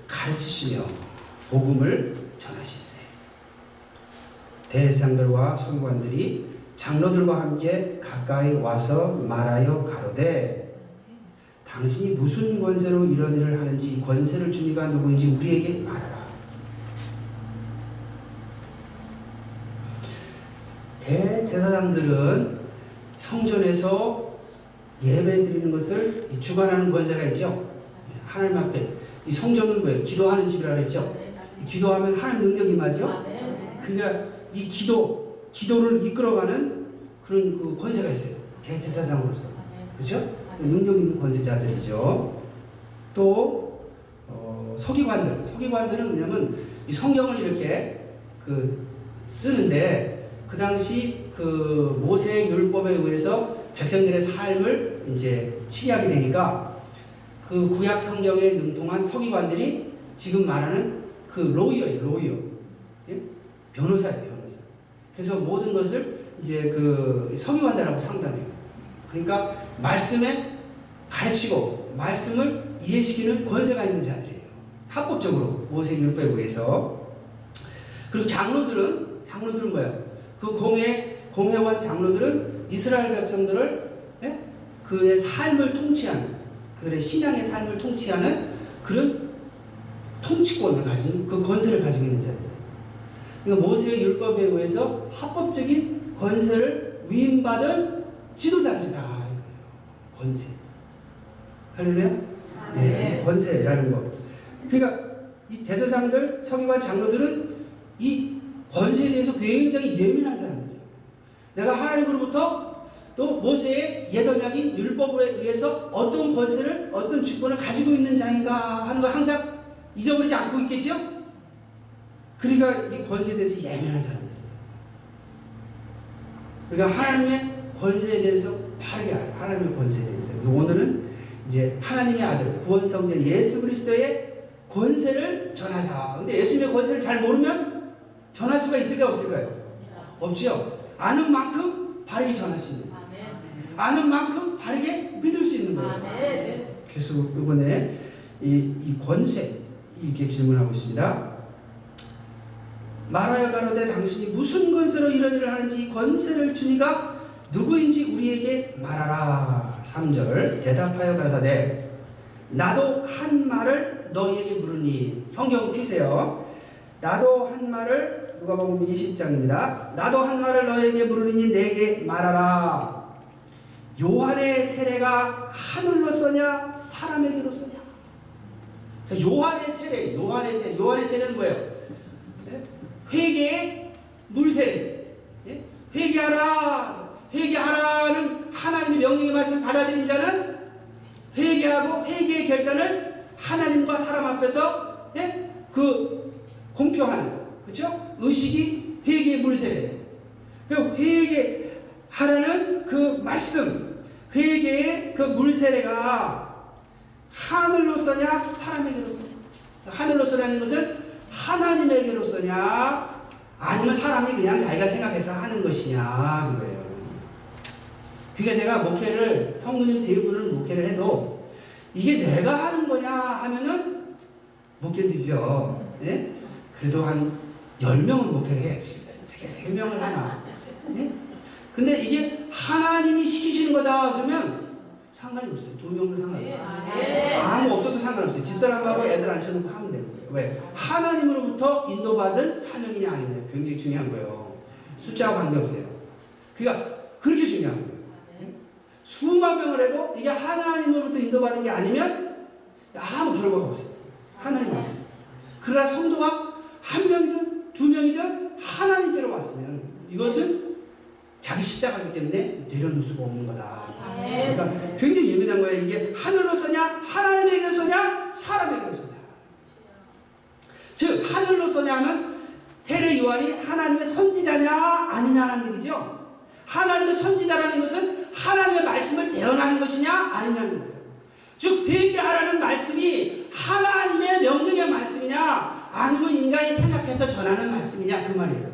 가르치시며 복음을 전하시세요. 대제사장들과 서기관들이 장로들과 함께 가까이 와서 말하여 가로되 당신이 무슨 권세로 이런 일을 하는지 권세를 준 이가 누구인지 우리에게 말하라. 대제사장들은 성전에서 예배 드리는 것을 주관하는 권세가 있죠. 하나님 앞에 이 성전은 뭐예요? 기도하는 집이라 그랬죠. 기도하면 하나님 능력이 임하죠. 그러니까 이 기도를 이끌어가는 그런 그 권세가 있어요. 대제사장으로서. 그렇죠? 능력 있는 권세자들이죠. 또 서기관들은 뭐냐면 이 성경을 이렇게 쓰는데 그 당시 그 모세의 율법에 의해서 백성들의 삶을 이제 치리하게 되니까 그 구약 성경에 능통한 서기관들이 지금 말하는 그 로이어. 예? 변호사예요. 그래서 모든 것을 이제 그 서기관들하고 상담해요. 그러니까 말씀에 가르치고 말씀을 이해시키는 권세가 있는 자들이에요. 합법적으로 모세 율법에 의해서. 그리고 장로들은 뭐예요? 그 공회원 장로들은 이스라엘 백성들을 그의 삶을 통치하는, 그들의 신앙의 삶을 통치하는 그런 통치권을 가진, 그 권세를 가지고 있는 자들. 그러니까 모세의 율법에 의해서 합법적인 권세를 위임받은 지도자들이다. 권세. 할렐루야? 네, 권세라는 것. 그러니까 이 대제사장들, 서기관, 장로들은 이 권세에 대해서 굉장히 예민한 사람들이에요. 내가 하나님으로부터 또 모세의 옛 언약인 율법에 의해서 어떤 권세를, 어떤 주권을 가지고 있는 자인가 하는 걸 항상 잊어버리지 않고 있겠죠? 그러니까 이 권세에 대해서 예민한 사람들이에요. 그러니까 하나님의 권세에 대해서 바르게 알아요. 하나님의 권세에 대해서. 오늘은 이제 하나님의 아들, 구원성자 예수 그리스도의 권세를 전하자. 근데 예수님의 권세를 잘 모르면 전할 수가 있을까요? 없을까요? 없지요. 아는 만큼 바르게 전하시는 거예요. 아는 만큼 바르게 믿을 수 있는 거예요. 그래서 이번에 이 권세 이렇게 질문하고 있습니다. 말하여 가로되 당신이 무슨 권세로 이런 일을 하는지 권세를 주니가 누구인지 우리에게 말하라. 3절 대답하여 가로되 나도 한 말을 너희에게 물으니. 성경 피세요. 나도 한 말을, 누가복음 20장입니다. 나도 한 말을 너희에게 물으니 내게 말하라. 요한의 세례가 하늘로서냐 사람에게로서냐. 자, 요한의 세례는 뭐예요? 회개의 물세례. 회개하라는 하나님의 명령의 말씀을 받아들인 자는 회개하고 회개의 결단을 하나님과 사람 앞에서 공표하는, 그렇죠? 의식이 회개의 물세례예요. 그 회개하라는 그 말씀, 회개의 그 물세례가 하늘로서냐 사람에게로서냐. 하늘로서라는 것은 하나님에게로서냐 아니면 사람이 그냥 자기가 생각해서 하는 것이냐 그거예요. 그게 제가 목회를, 성도님 3분을 목회를 해도 이게 내가 하는 거냐 하면은 못 견디죠. 예? 그래도 한 10명은 목회를 해야지. 어떻게 3명을 하나. 예? 근데 이게 하나님이 시키시는 거다 그러면 상관이 없어요. 2명도 상관이 없어요. 아무 없어도 상관없어요. 집사람하고 애들 앉혀놓고 하면 되는 거예요. 왜? 하나님으로부터 인도받은 사명이냐 아니냐 굉장히 중요한 거예요. 숫자와 관계없어요. 그러니까 그렇게 중요한 거예요. 수만 명을 해도 이게 하나님으로부터 인도받은 게 아니면 아무 결과가 없어요. 하나님 앞에서. 그러나 성도가 1명이든 2명이든 하나님께로 왔으면 이것은 자기 십자가이기 때문에 내려놓을 수가 없는 거다. 그러니까 굉장히 예민한 거예요. 이게 하늘로서냐 하나님에게로서냐 사람에게로서냐. 즉 하늘로서냐 하면 세례 요한이 하나님의 선지자냐 아니냐는 얘기죠. 하나님의 선지자라는 것은 하나님의 말씀을 대언하는 것이냐 아니냐는 거예요. 즉 회개하라는 말씀이 하나님의 명령의 말씀이냐 아니면 인간이 생각해서 전하는 말씀이냐 그 말이에요.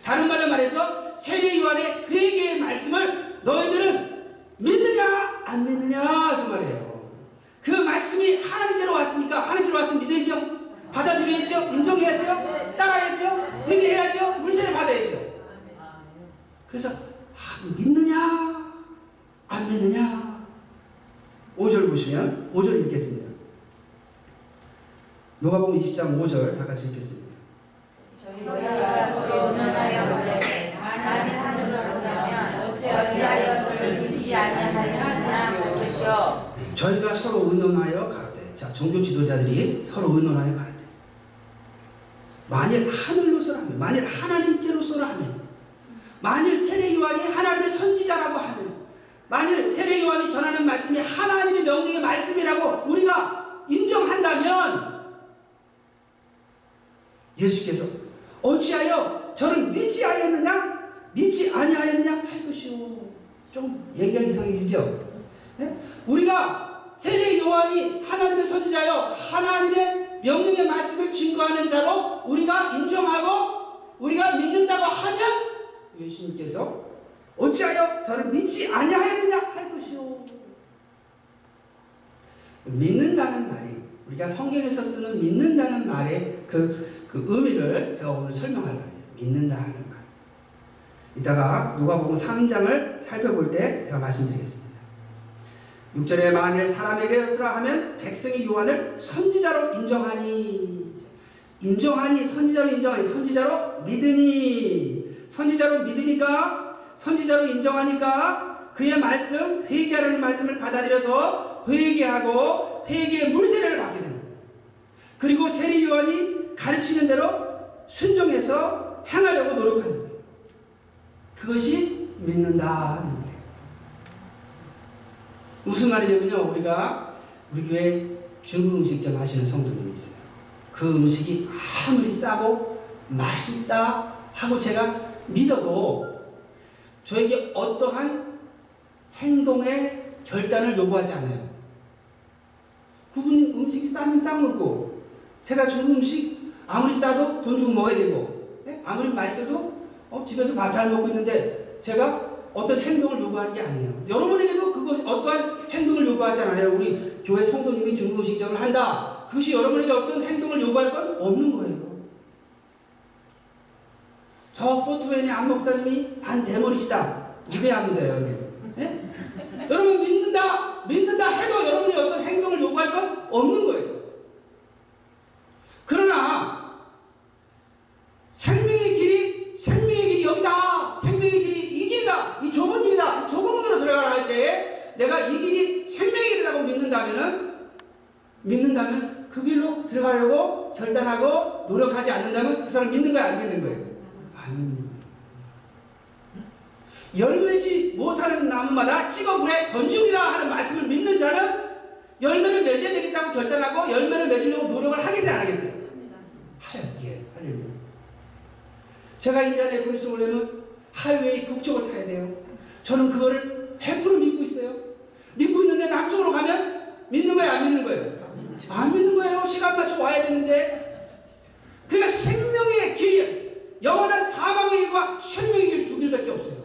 다른 말로 말해서 세례 요한의 회개의 말씀을 너희들은 믿느냐 안 믿느냐 그 말이에요. 그 말씀이 하나님께로 왔으니까 하나님께로 그래서 믿느냐 안 믿느냐. 5절 보시면 5절 읽겠습니다. 누가복음 20장 5절 다 같이 읽겠습니다. 저희가 서로 의논하여 보내되 만일 하늘에서 오면 어찌하여 저를 믿지 아니하느냐 묻으시오. 저희가 서로 의논하여 가라되. 자, 종교 지도자들이 서로 의논하여 가라되. 만일 하늘로서라면, 만일 하나님께로서라면, 만일 세례 요한이 하나님의 선지자라고 하면, 만일 세례 요한이 전하는 말씀이 하나님의 명령의 말씀이라고 우리가 인정한다면, 예수께서 어찌하여 저를 믿지 아니하느냐, 믿지 아니하였느냐 할 것이오. 좀 얘기가 이상해지죠? 네? 우리가 세례 요한이 하나님의 선지자여 하나님의 명령의 말씀을 증거하는 자로 우리가 인정하고 우리가 믿는다고 하면 예수님께서 어찌하여 저를 믿지 아니하였느냐 할 것이오. 믿는다는 말이, 우리가 성경에서 쓰는 믿는다는 말의 그 의미를 제가 오늘 설명하려고 해요. 믿는다는 말. 이따가 누가복음 3장을 살펴볼 때 제가 말씀드리겠습니다. 6절에 만일 사람에게서라 하면 백성이 요한을 선지자로 인정하니, 선지자로 인정하니, 선지자로 믿으니, 선지자로 믿으니까, 선지자로 인정하니까 그의 말씀, 회개하라는 말씀을 받아들여서 회개하고 회개의 물세례를 받게 됩니다. 그리고 세례 요한이 가르치는 대로 순종해서 행하려고 노력하는 거예요. 그것이 믿는다는 거예요. 무슨 말이냐면요, 우리 교회 중국 음식점 하시는 성도님이 있어요. 그 음식이 아무리 싸고 맛있다 하고 제가 믿어도 저에게 어떠한 행동의 결단을 요구하지 않아요. 그분 음식이 싸면 싼 거고, 제가 준 음식 아무리 싸도 돈 주고 먹어야 되고, 아무리 맛있어도 집에서 밥 잘 먹고 있는데 제가 어떤 행동을 요구하는 게 아니에요. 여러분에게도 그것이 어떠한 행동을 요구하지 않아요. 우리 교회 성도님이 중국 음식점을 한다. 그것이 여러분에게 어떤 행동을 요구할 건 없는 거예요. 저 포트웨인의 안 목사님이 반 대머리시다. 믿어야 합니다요. 네? 여러분 믿는다 해도 여러분이 어떤 행동을 요구할 건 없는 거예요. 그러나 생명의 길이 여기다. 생명의 길이 이 길이다. 이 좁은 길이다. 이 좁은 문으로 들어가라 할 때 내가 이 길이 생명의 길이라고 믿는다면 그 길로 들어가려고 결단하고 노력하지 않는다면 그 사람 믿는 거야, 안 믿는 거예요? 안 믿는 거예요. 열매지 못하는 나무마다 찍어불에 던지리라 하는 말씀을 믿는 자는 열매를 맺어야 되겠다고 결단하고 열매를 맺으려고 노력을 하겠어요, 안 하겠어요? 하여, 예, 할렐루야. 제가 인디아나에 그리스도 오려면 하이웨이 북쪽을 타야 돼요. 저는 그거를 100% 믿고 있어요. 믿고 있는데 남쪽으로 가면 믿는 거예요, 안 믿는 거예요? 안 믿는 거예요. 시간 맞춰 와야 되는데. 그러니까 생명의 길이야. 영원한 사망의 길과 생명의 길 두 길밖에 없어요.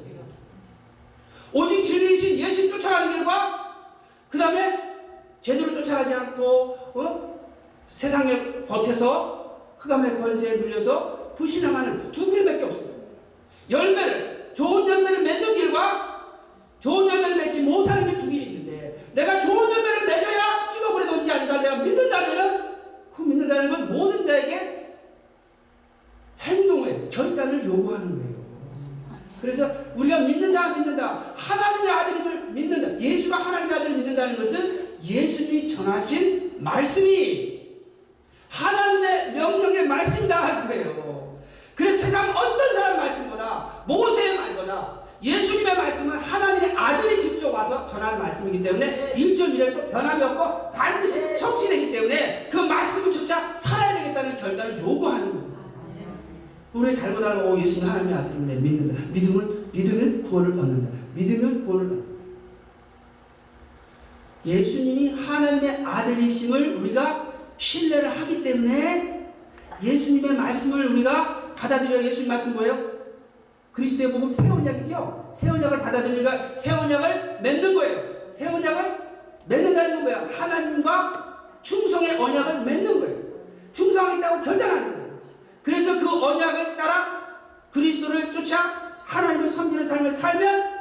오직 진리이신 예수 쫓아가는 길과 그 다음에 제대로 쫓아가지 않고 세상에 버텨서 흑암의 권세에 눌려서 불신앙하는 두 길밖에 없어요. 좋은 열매를 맺는 길과 좋은 열매를 맺지 못하는 길 두 길이 있는데, 내가 좋은 열매를 맺어야 찍어버려 놓지 않는다. 내가 믿는다면 그 믿는다는 건 모든 자에게 행동의 결단을 요구하는 거예요. 그래서 우리가 믿는다 하나님의 아들임을 믿는다, 예수가 하나님의 아들을 믿는다는 것은 예수님이 전하신 말씀이 하나님의 명령의 말씀이다 그거예요. 그래서 세상 어떤 사람 말씀보다, 모세의 말보다 예수님의 말씀은 하나님의 아들이 직접 와서 전하는 말씀이기 때문에 1절 1절도 변함이 없고 반드시 성취되기 때문에 그 말씀을 쫓아 살아야 되겠다는 결단을 요구하는 거예요. 우리 잘못 알고 예수님 하나님의 아들인데 믿는다. 믿으면 구원을 얻는다. 믿으면 구원을 얻는다. 예수님이 하나님의 아들이심을 우리가 신뢰를 하기 때문에 예수님의 말씀을 우리가 받아들여. 예수님 말씀 뭐예요? 그리스도의 복음 새 언약이죠. 새 언약을 받아들이니까 새 언약을 맺는 거예요. 새 언약을 맺는다는 건 뭐야? 하나님과 충성의 언약을 맺는 거예요. 충성하겠다고 결단하는 거예요. 그래서 그 언약을 따라 그리스도를 쫓아 하나님을 섬기는 삶을 살면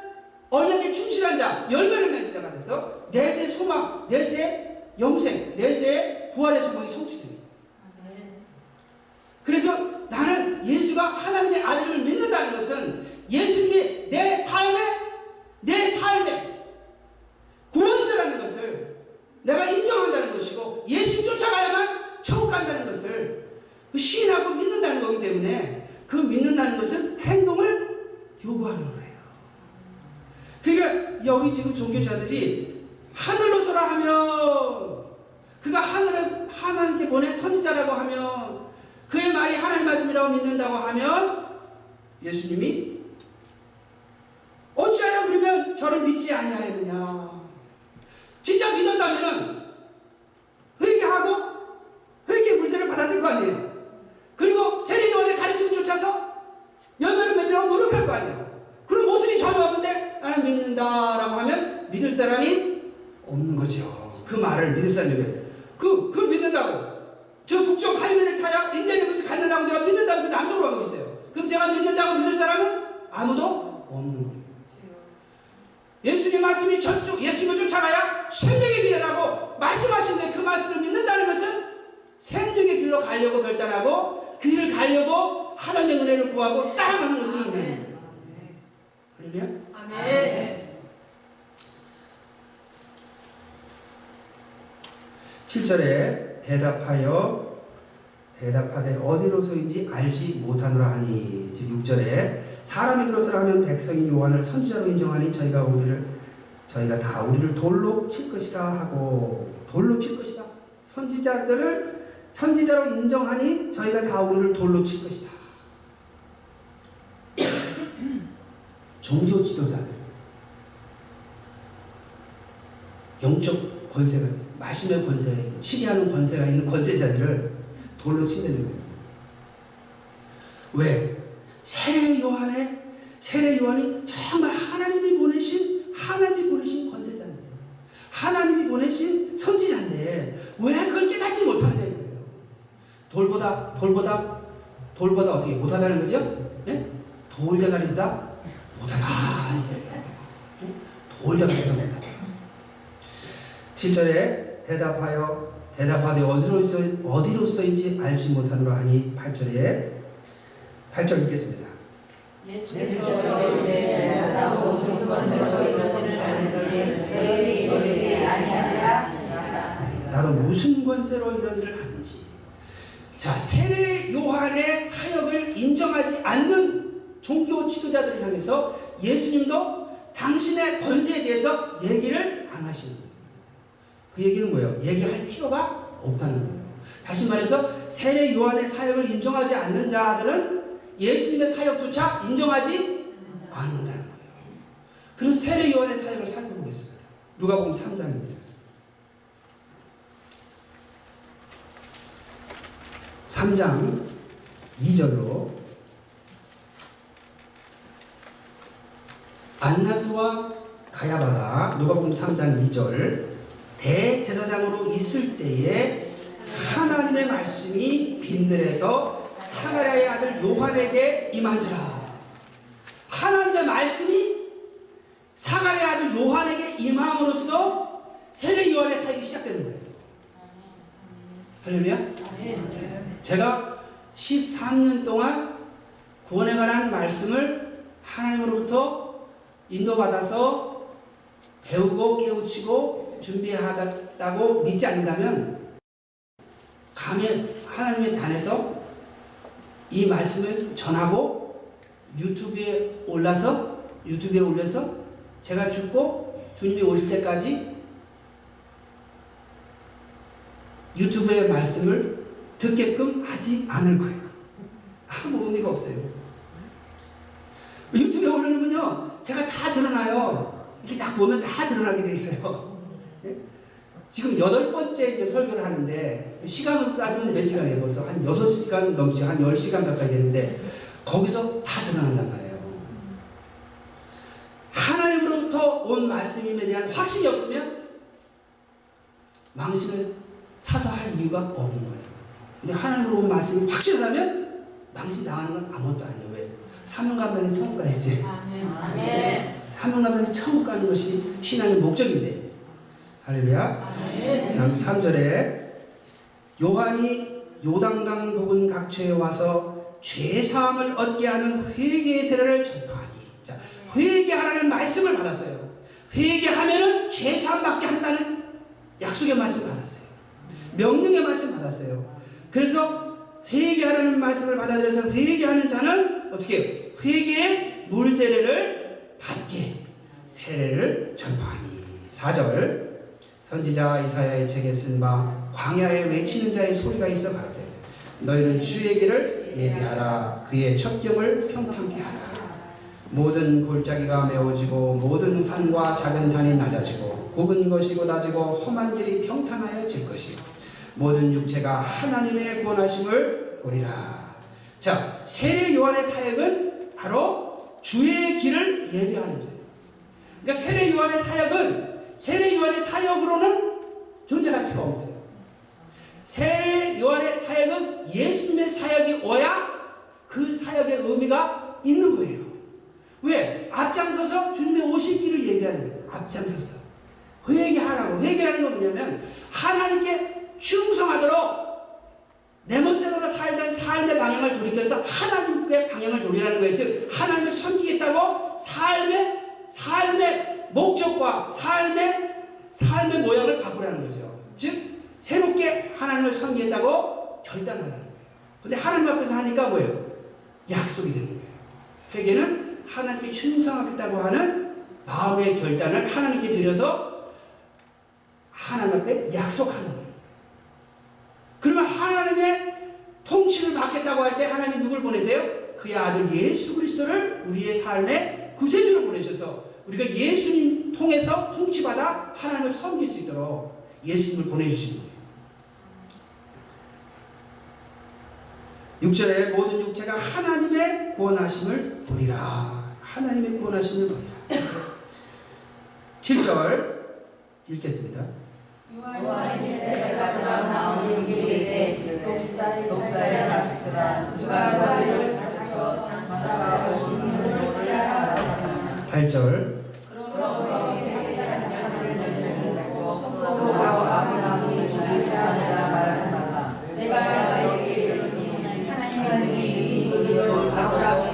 언약에 충실한 자, 열매를 맺는 자가 돼서 내세의 소망, 내세의 영생, 내세의 부활의 소망이 성취됩니다. 그래서 나는 예수가 하나님의 아들을 믿는다는 것은 예수님이 내 삶의 구원자라는 것을 내가 인정한다는 것이고 예수 쫓아가야만 천국 간다는 것을 시인하고 믿는다는 거기 때문에 그 믿는다는 것은 행동을 요구하는 거예요. 그러니까 여기 지금 종교자들이 하늘로 서라 하면 그가 하나님께 보낸 선지자라고 하면 그의 말이 하나님 말씀이라고 믿는다고 하면 예수님이 어찌하여 그러면 저를 믿지 아니하였느냐. 진짜 믿었다면은 회개하고 회개 물세를 받았을 거 아니에요. 그리고 세례요한의 가르침을 쫓아서 열매를 맺으려고 노력할 거 아니에요. 그런 모습이 전혀 없는데 나는 믿는다라고 하면 믿을 사람이 없는 거죠. 그 말을 믿을 사람이 그 믿는다고 저 북쪽 하이웨이를 타야 인디애나포리스 갔는다고 제가 믿는다고 해서 남쪽으로 가고 있어요. 그럼 제가 믿는다고 믿을 사람은 아무도 없는 거예요. 예수님의 말씀이 저쪽 예수님을 쫓아가야 생명의 길이라고 말씀하시는데 그 말씀을 믿는다는 것은 생명의 길로 가려고 결단하고 그 길을 가려고 하나님의 은혜를 구하고 따라가는 것을 믿는 거예요. 그러면 아멘. 7절에 대답하되 어디로서인지 알지 못하노라 하니, 즉 6절에 사람이 그것을 하면 백성이 요한을 선지자로 인정하니 저희가 다 우리를 돌로 칠 것이다 하고, 돌로 칠 것이다. 선지자로 인정하니 저희가 다 우리를 돌로 칠 것이다. 종교 지도자들, 영적 권세가 있어요. 마심의 권세, 치리하는 권세가 있는 권세자들을 돌로 친다는 거예요. 왜? 세례 요한이 정말 하나님이 보내신 권세자인데, 하나님이 보내신 선지자인데 왜 그걸 깨닫지 못하느냐 이거예요. 돌보다 어떻게 못하다는 거죠? 예? 돌대가리보다 못하다. 돌대가리보다 못하다. 7절에 대답하되 어디로서인지 알지 못하노라 하니 8절 읽겠습니다. 예수께서 이르시되 나도 무슨 권세로 이런 일을 하는지 너희들이 이르지 아니하리라 하시니라. 나도 무슨 권세로 이런 일을 하는지. 자, 세례 요한의 사역을 인정하지 않는 종교 지도자들을 향해서 예수님도 당신의 권세에 대해서 얘기를 안 하시는 거예요. 그 얘기는 뭐예요? 얘기할 필요가 없다는 거예요. 다시 말해서 세례 요한의 사역을 인정하지 않는 자들은 예수님의 사역조차 인정하지 않는다는 거예요. 그럼 세례 요한의 사역을 살펴보겠습니다. 누가복음 3장입니다. 3장 2절로 안나스와 가야바가 누가복음 3장 2절 대제사장으로 있을 때에 하나님의 말씀이 빈들에서 사가랴의 아들 요한에게 임한지라. 하나님의 말씀이 사가랴의 아들 요한에게 임함으로써 세례 요한의 사역이 시작되는 거예요. 할렐루야? 제가 13년 동안 구원에 관한 말씀을 하나님으로부터 인도받아서 배우고 깨우치고 준비하다고 믿지 않는다면 감히 하나님의 단에서 이 말씀을 전하고 유튜브에 올려서 제가 죽고 주님이 오실 때까지 유튜브의 말씀을 듣게끔 하지 않을 거예요. 아무 의미가 없어요. 유튜브에 올려놓으면요, 제가 다 드러나요. 이렇게 딱 보면 다 드러나게 돼 있어요. 예? 지금 8번째 이제 설교를 하는데, 시간으로 따지면 몇 시간이에요? 벌써 한 6시간 넘지, 한 10시간 가까이 되는데, 거기서 다 드러난단 말이에요. 하나님으로부터 온 말씀임에 대한 확신이 없으면, 망신을 사서 할 이유가 없는 거예요. 근데 하나님으로 온 말씀이 확실하다면, 망신 당하는 건 아무것도 아니에요. 왜? 사명 감당해서 천국 가야지. 아멘. 사명 감당해서 천국 가는 것이 신앙의 목적인데. 할렐루야. 다음 3절에 요한이 요단강 부근 각처에 와서 죄사함을 얻게 하는 회개의 세례를 전파하니. 자, 회개하라는 말씀을 받았어요. 회개하면은 죄사함 받게 한다는 약속의 말씀을 받았어요. 명령의 말씀을 받았어요. 그래서 회개하라는 말씀을 받아들여서 회개하는 자는 어떻게 해요? 회개의 물세례를 받게 세례를 전파하니. 4절 선지자 이사야의 책에 쓴 바 광야에 외치는 자의 소리가 있어 가로되 너희는 주의 길을 예비하라. 그의 첩경을 평탄케 하라. 모든 골짜기가 메워지고 모든 산과 작은 산이 낮아지고 굽은 것이 곧아지고 험한 길이 평탄하여질 것이요 모든 육체가 하나님의 구원하심을 보리라. 자, 세례 요한의 사역은 바로 주의 길을 예비하는 거예요. 그러니까 세례 요한의 사역으로는 존재 가치가 없어요. 세례 요한의 사역은 예수님의 사역이 오야 그 사역의 의미가 있는 거예요. 왜? 앞장서서 주님의 오실 길을 얘기하는 거예요. 앞장서서. 회개하라고. 회개라는 건 뭐냐면 하나님께 충성하도록 내 멋대로 살던 삶의 방향을 돌이켜서 하나님께 방향을 돌리라는 거예요. 즉 하나님을 섬기겠다고 삶의 목적과 삶의 모양을 바꾸라는 거죠. 즉 새롭게 하나님을 섬기겠다고 결단하라는 거예요. 근데 하나님 앞에서 하니까 뭐예요? 약속이 되는 거예요. 회개는 하나님께 충성하겠다고 하는 마음의 결단을 하나님께 드려서 하나님 앞에 약속하는 거예요. 그러면 하나님의 통치를 받겠다고 할 때 하나님이 누굴 보내세요? 그의 아들 예수 그리스도를 우리의 삶의 구세주로 보내셔서 우리가 예수님 통해서 통치받아 하나님을 섬길 수 있도록 예수님을 보내주신 거예요. 6절에 모든 육체가 하나님의 구원하심을 보리라. 하나님의 구원하심을 보리라. 7절 읽겠습니다. 요한이 세례를 받으러 나오니 이르되 독사의 자식들아 누가 너희를 가르쳐 장차가 오시는 것을 알아라. 8절 그러므로 회개하는 자를 내고 소고하고 아브라함이 주시하니라 말하라. 내가 너희에게 이르노니 하나님이 이를 아브라함의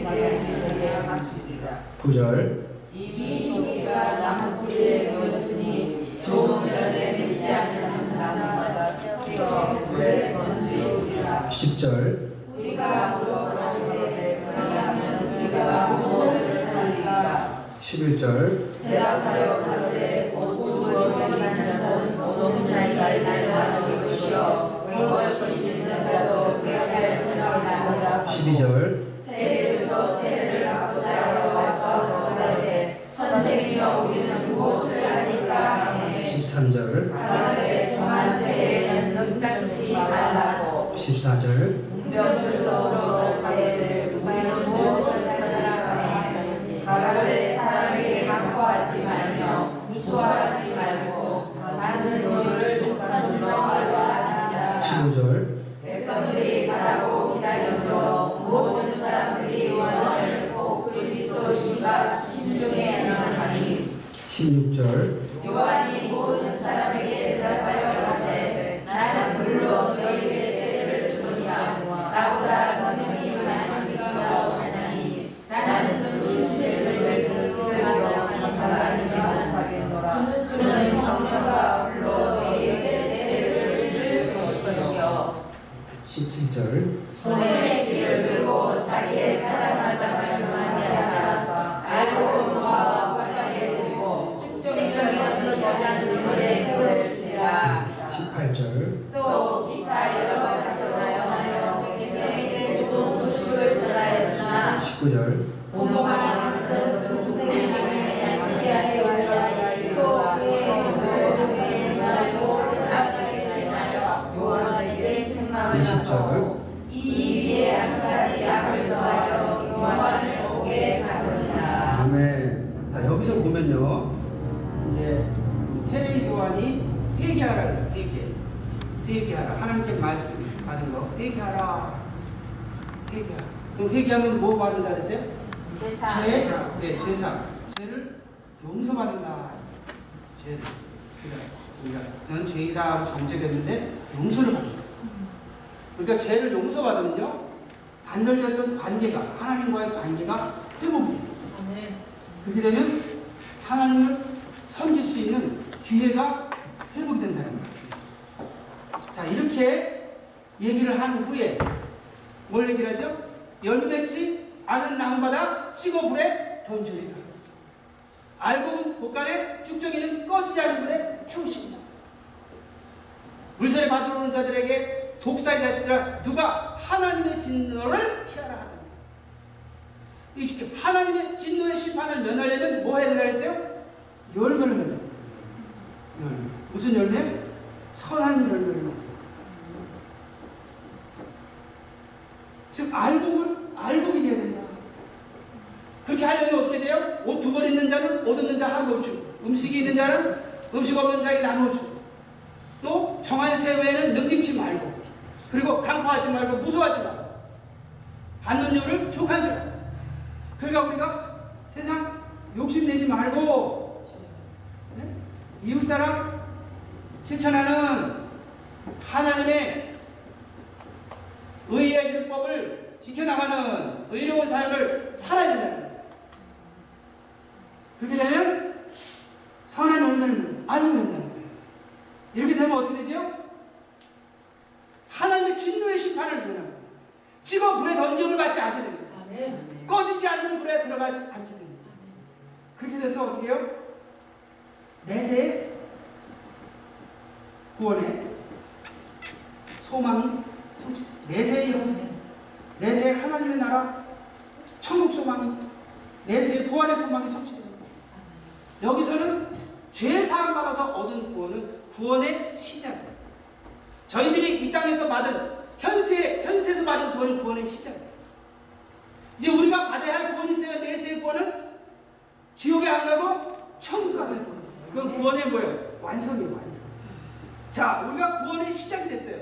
자식에게 하시리라. 9절 이미 도끼가 나무 뿌리에 놓였으니 좋은 열매 맺지 않는 자마다 찢어 물에 던지우리라. 10절 우리가 물어보는데 그리하면 우리가 무엇을 하리까? 11절 대답하여 가로되 모든 행하는 자는 모든 자의 날려줄 것이요 벌 것이 있는 자도 그렇게 생각하니라. 12절 세례들도 세례를 받고자 하여 와서 말하되 선생이여 우리는 무엇을 하니까 하매 13절 가라되 정한 세례는 능장치 말라고 14절 웅변들도 물어가되 우리는 무엇을 하니까 하매 가라되 사람에게 강포하지 말며 무수하지 말고 받는 돈을 족하는 말로 하니라. 15절 백성들이 바라고 기다림으로 모든 사람들이 원을 꼭 그리스도시가 심중에 하니 16절 요한이 모든 사람에게 대답하여 가로되 나는 물론 너희에게 세례를 주느냐 나보다 더 능히 하시기가 하나니 나는 그 심세를 베풀기로 하니까 못하겠노라. 그는 성령과 불로 너희에게 세례를 주실 것이요 17절 손에 길을 들고 자기의 가장 마땅한 정하니라. 알고 노하와 바닥에 들고 축적이 없는 여자들의 그릇이라. 18절 또 기타 여러 가지로 하여 세상에 좋은 소식을 전하였으나 19절 공공한 것은 동생이 아니하게 또 그의 모든 말고 나를 지나여 요한에게 생망하고 이 위에 한 가지 약을 더하여 요한을 보게 하더라. 아멘. 자, 여기서 보면요. 이제 세례 요한이 회개하라. 회개하라. 하나님께 말씀 받은 거. 회개하라. 회개하라. 그럼 회개하면 뭐 받는다 그랬어요? 제사. 네, 제사. 죄를 용서받는다. 죄를. 우리가 죄이다 하고 정죄됐는데 용서를 받았어. 그러니까 죄를 용서받으면요, 단절됐던 관계가, 하나님과의 관계가 회복이 돼요. 그렇게 되면 하나님을 섬길 수 있는 기회가 회복이 된다는 거예요. 자, 이렇게 얘기를 한 후에 뭘 얘기를 하죠? 열매치 않은 나무마다 찍어 불에 던져리라. 알고 본 곳간에 쭉정이는 꺼지지 않은 불에 태우십니다. 물살에 받으러 오는 자들에게 독사의 자식들아, 누가 하나님의 진노를 피하라 하더니. 이렇게 하나님의 진노의 심판을 면하려면 뭐 해야 된다 그랬어요? 열매를 맺어야 돼요. 열매. 무슨 열매? 선한 열매를 맺어야 돼요. 즉 알곡이 돼야 된다. 그렇게 하려면 어떻게 돼요? 옷 두 벌 있는 자는 옷 없는 자 한 벌 주고, 음식이 있는 자는 음식 없는 자에게 나눠 주고, 또 정한 새 외에는 능직치 말고, 그리고 강파하지 말고 무서워하지 말고, 받는 요를 족한 줄 알고. 그러니까 우리가 세상 욕심내지 말고, 네? 이웃사랑 실천하는 하나님의 의의 율법을 지켜나가는 의로운 삶을 살아야 된다는 거예요. 그렇게 되면 선한 열매를 알고 된다는 거예요. 이렇게 되면 어떻게 되죠? 하나님의 진노의 심판을 면하고 찍어 불에 던짐을 받지 않게 됩니다. 꺼지지 않는 불에 들어가지 않게 됩니다. 그렇게 돼서 어떻게 해요? 내세 구원의 소망이 성취, 내세의 영생, 내세의 하나님의 나라, 천국 소망이, 내세의 부활의 소망이 성취됩니다. 여기서는 죄 사함 받아서 얻은 구원은 구원의 시작이에요. 저희들이 이 땅에서 받은 현세에서 받은 구원은 구원의 시작이에요. 이제 우리가 받아야 할 구원이 있으면 내세의 구원은 지옥에 안 가고 천국 가는 구원. 그건 구원의 뭐예요? 완성이에요, 완성. 자, 우리가 구원의 시작이 됐어요.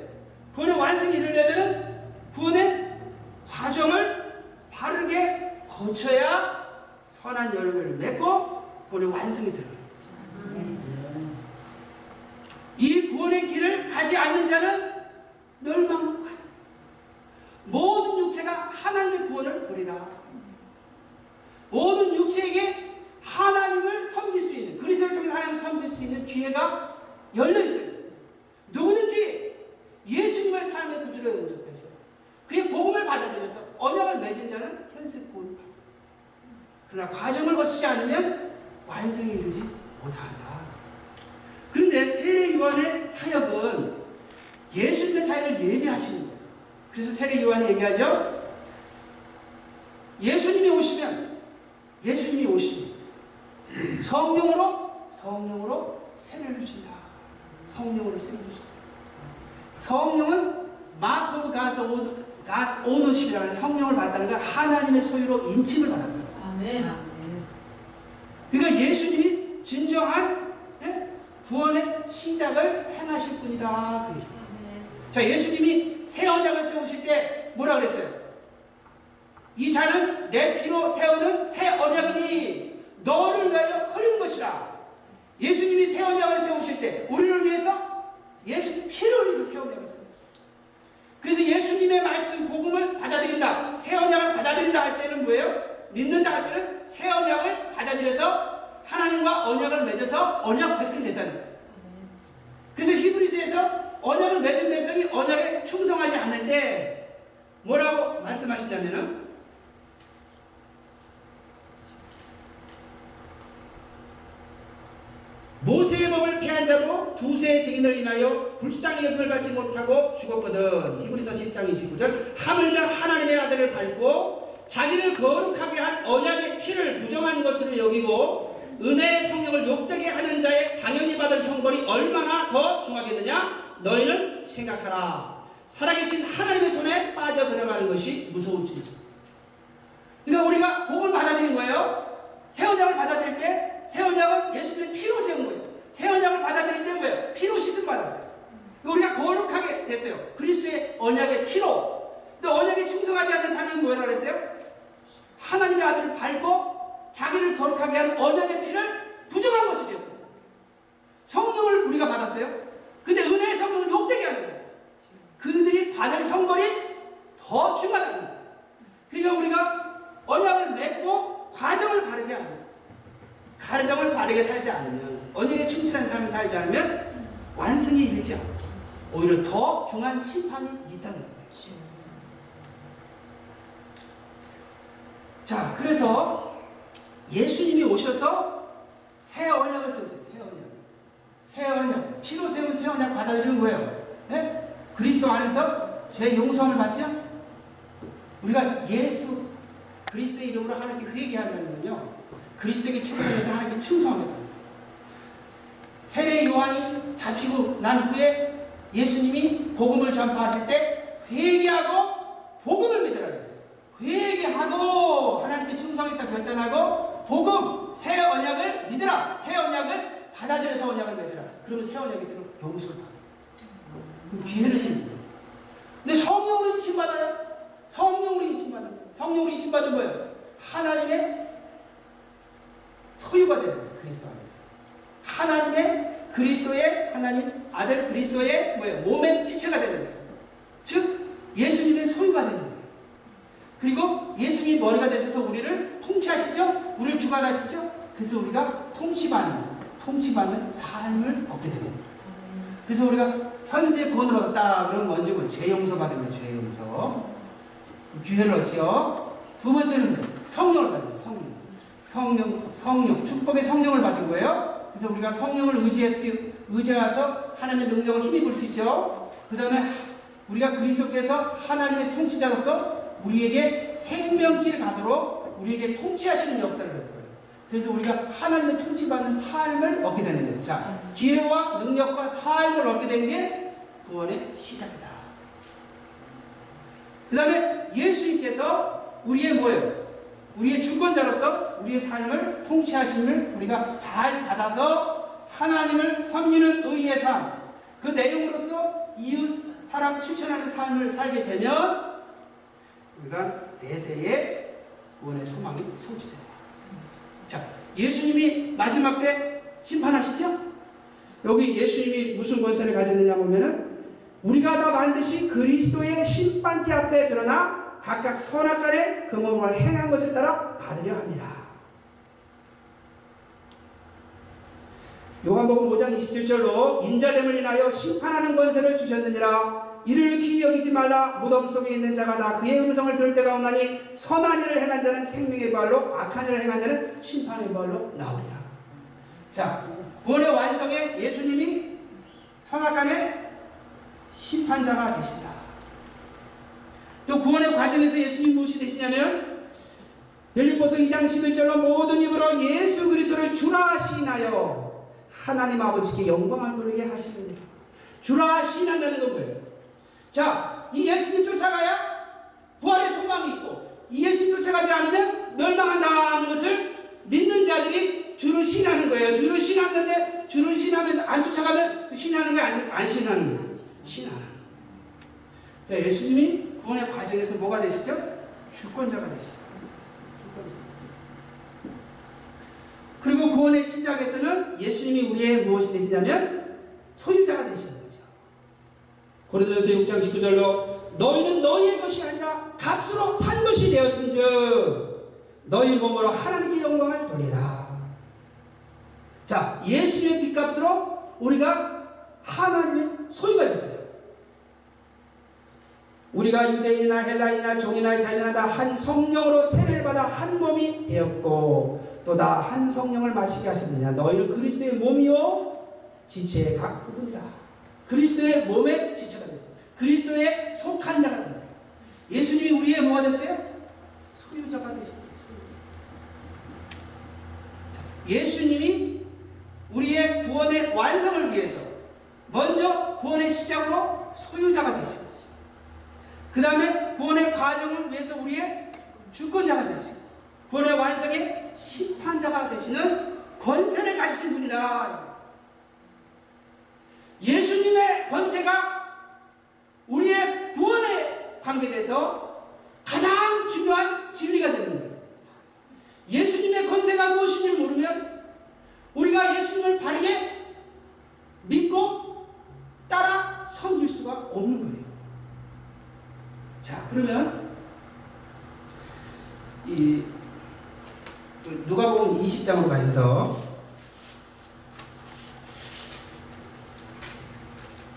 구원의 완성이 이르려면 구원의 과정을 바르게 거쳐야 선한 열매를 맺고 구원의 완성이 들어요. 이 구원의 길을 가지 않는 자는 멸망하라. 모든 육체가 하나님의 구원을 버리라. 모든 육체에게 하나님을 섬길 수 있는, 그리스도를 통해 하나님을 섬길 수 있는 기회가 열려 있어요. 누구든지 예수님의 삶의 구주로 영접해서 그의 복음을 받아들여서 언약을 맺은 자는 현세 구원을 받는다. 그러나 과정을 거치지 않으면 완성에 이르지 못한다. 그런데 세례 요한의 사역은 예수님의 사역을 예비하시는 거예요. 그래서 세례 요한이 얘기하죠. 예수님이 오시면 성령으로 세례를 주신다. 성령으로 세례를 주신다. 성령은 마크 오브 가스 오너십이라는 성령을 받다는 건 하나님의 소유로 인침을 받았다. 아멘. 그러니까 예수님이 진정한 구원의 시작을 행하실 분이다. 자, 예수님이 새 언약을 세우실 때 뭐라 그랬어요? 이 잔은 내 피로 세우는 새 언약이니 너를 위하여 흘리는 것이라. 예수님이 새 언약을 세우실 때 우리를 위해서 예수 피를 흘려서 새 언약을 세웠어요. 그래서 예수님의 말씀 복음을 받아들인다, 새 언약을 받아들인다 할 때는 뭐예요? 믿는다 할 때는 새 언약을 받아들여서 하나님과 언약을 맺어서 언약 백성이 됐다는 거예요. 그래서 히브리서에서 언약을 맺은 백성이 언약에 충성하지 않을 때 뭐라고 말씀하시냐면은 모세의 법을 폐한 자도 두세의 증인을 인하여 불쌍히 여김을 받지 못하고 죽었거든. 히브리서 10장 29절. 하물며 하나님의 아들을 밟고 자기를 거룩하게 한 언약의 피를 부정한 것으로 여기고 은혜의 성령을 욕되게 하는 자의 당연히 받을 형벌이 얼마나 더 중하겠느냐? 너희는 생각하라. 살아계신 하나님의 손에 빠져 들어가는 것이 무서울지니라. 그러니까 우리가 복음을 받아들인 거예요. 새 언약을 받아들일 때 새 언약은 예수님의 피로 세운 거예요. 새 언약을 받아들일 때 뭐예요? 피로 씻음 받았어요. 우리가 거룩하게 됐어요. 그리스도의 언약의 피로. 근데 언약에 충성하지 않는 삶은 뭐라 그랬어요? 하나님의 아들을 밟고 자기를 거룩하게 한 언약의 피를 부정한 것이죠. 성령을 우리가 받았어요. 근데 은혜의 성령을 욕되게 하는 거예요. 그들이 받을 형벌이 더 중하다는 거예요. 그러니까 우리가 언약을 맺고 과정을 바르게 하는 거예요. 가정을 바르게 살지 않으면, 언약에 충실한 삶을 살지 않으면 완성에 이르지 않고 오히려 더 중한 심판이 있다는 거예요. 자, 그래서 예수님이 오셔서 새 언약을 세우세요. 새 언약. 피로 세운 새 언약 받아들이는 거예요. 네? 그리스도 안에서 죄 용서함을 받죠? 우리가 예수 그리스도의 이름으로 하나님께 회개한다는 건요, 그리스도에게 충성해서 하나님께 충성합니다. 세례 요한이 잡히고 난 후에 예수님이 복음을 전파하실 때 회개하고 복음을 믿으라 그랬어요. 회개하고 하나님께 충성했다 결단하고 복음, 새 언약을 믿으라. 새 언약을 받아들여서 언약을 맺으라. 그러면 새 언약이 들어 용서를 받아요. 그럼 기회를 주는 거예요. 근데 성령으로 인침받아요. 성령으로 인침받아요. 성령으로 인침받은 거예요. 하나님의 소유가 되는 거예요. 그리스도 안에서. 하나님의 그리스도의 하나님 아들 그리스도의 뭐예요? 몸의 지체가 되는 거예요. 즉 예수님의 소유가 되는 거예요. 그리고 예수님이 머리가 되셔서 우리를 통치하시죠? 우리를 주관하시죠? 그래서 우리가 통치받는 삶을 얻게 되는 거예요. 그래서 우리가 현세의 구원을 얻었다 그러면 먼저 뭐 죄 용서 받으면 죄 용서 기회를 얻지요. 두 번째는 성령을 받는 거예요. 성령 축복의 성령을 받은 거예요. 그래서 우리가 성령을 의지해서 하나님의 능력을 힘입을 수 있죠. 그 다음에 우리가 그리스도께서 하나님의 통치자로서 우리에게 생명길 가도록 우리에게 통치하시는 역사를 베풀어요. 그래서 우리가 하나님의 통치받는 삶을 얻게 되는 거예요. 자, 기회와 능력과 삶을 얻게 된 게 구원의 시작이다. 그 다음에 예수님께서 우리의 뭐예요? 우리의 주권자로서 우리의 삶을 통치하심을 우리가 잘 받아서 하나님을 섬기는 의의 삶, 그 내용으로서 이웃 사랑 실천하는 삶을 살게 되면 우리가 내세의 구원의 소망이 성취됩니다. 자, 예수님이 마지막 때 심판하시죠? 여기 예수님이 무슨 권세를 가졌느냐 보면은 우리가 다 반드시 그리스도의 심판대 앞에 드러나 각각 선악간에 그 몸을 행한 것을 따라 받으려 합니다. 요한복음 5장 27절로 인자됨을 인하여 심판하는 권세를 주셨느니라. 이를 귀히 여기지 말라. 무덤 속에 있는 자가 다 그의 음성을 들을 때가 오나니 선한 일을 행한 자는 생명의 부활로 악한 일을 행한 자는 심판의 부활로 나오리라. 자, 구원의 완성에 예수님이 선악간의 심판자가 되신다. 또 구원의 과정에서 예수님 무엇이 되시냐면 빌립보서 2장 11절로 모든 입으로 예수 그리스도를 주라 시인하여 하나님 아버지께 영광을 돌리게 하시느니라. 주라 시인한다는 건 뭐예요? 자, 이 예수님 쫓아가야 부활의 소망이 있고 이 예수님 쫓아가지 않으면 멸망한다는 것을 믿는 자들이 주를 시인하는 거예요. 주를 시인하는데 주를 시인하면서 안 쫓아가면 시인하는 거예요? 안 시인하는 거예요? 시인하는 거예요. 그러니까 예수님이 구원의 과정에서 뭐가 되시죠? 주권자가 되시죠. 그리고 구원의 시작에서는 예수님이 우리의 무엇이 되시냐면 소유자가 되시는 거죠. 고린도전서 6장 19절로 너희는 너희의 것이 아니라 값으로 산 것이 되었은즉 너희 몸으로 하나님께 영광을 돌리라. 자, 예수님의 빚값으로 우리가 하나님의 소유가 됐어요. 우리가 유대인이나 헬라인이나 종이나 자유나 다 한 성령으로 세례를 받아 한 몸이 되었고 또 다 한 성령을 마시게 하셨느냐. 너희는 그리스도의 몸이요 지체의 각 부분이라. 그리스도의 몸의 지체가 됐어요. 그리스도의 속한 자가 됩니다. 예수님이 우리의 뭐가 됐어요? 소유자가 되신 거예요. 예수님이 우리의 구원의 완성을 위해서 먼저 구원의 시작으로 소유자가 되신 거예요. 그 다음에 구원의 과정을 위해서 우리의 주권자가 되시고 구원의 완성의 심판자가 되시는 권세를 가지신 분이다. 예수님의 권세가 우리의 구원의 관계돼서 가장 중요한 진리가 되는 거예요. 예수님의 권세가 무엇인지 모르면 우리가 예수님을 바르게 믿고 따라 섬길 수가 없는 거예요. 자, 그러면 이 누가복음 20장으로 가셔서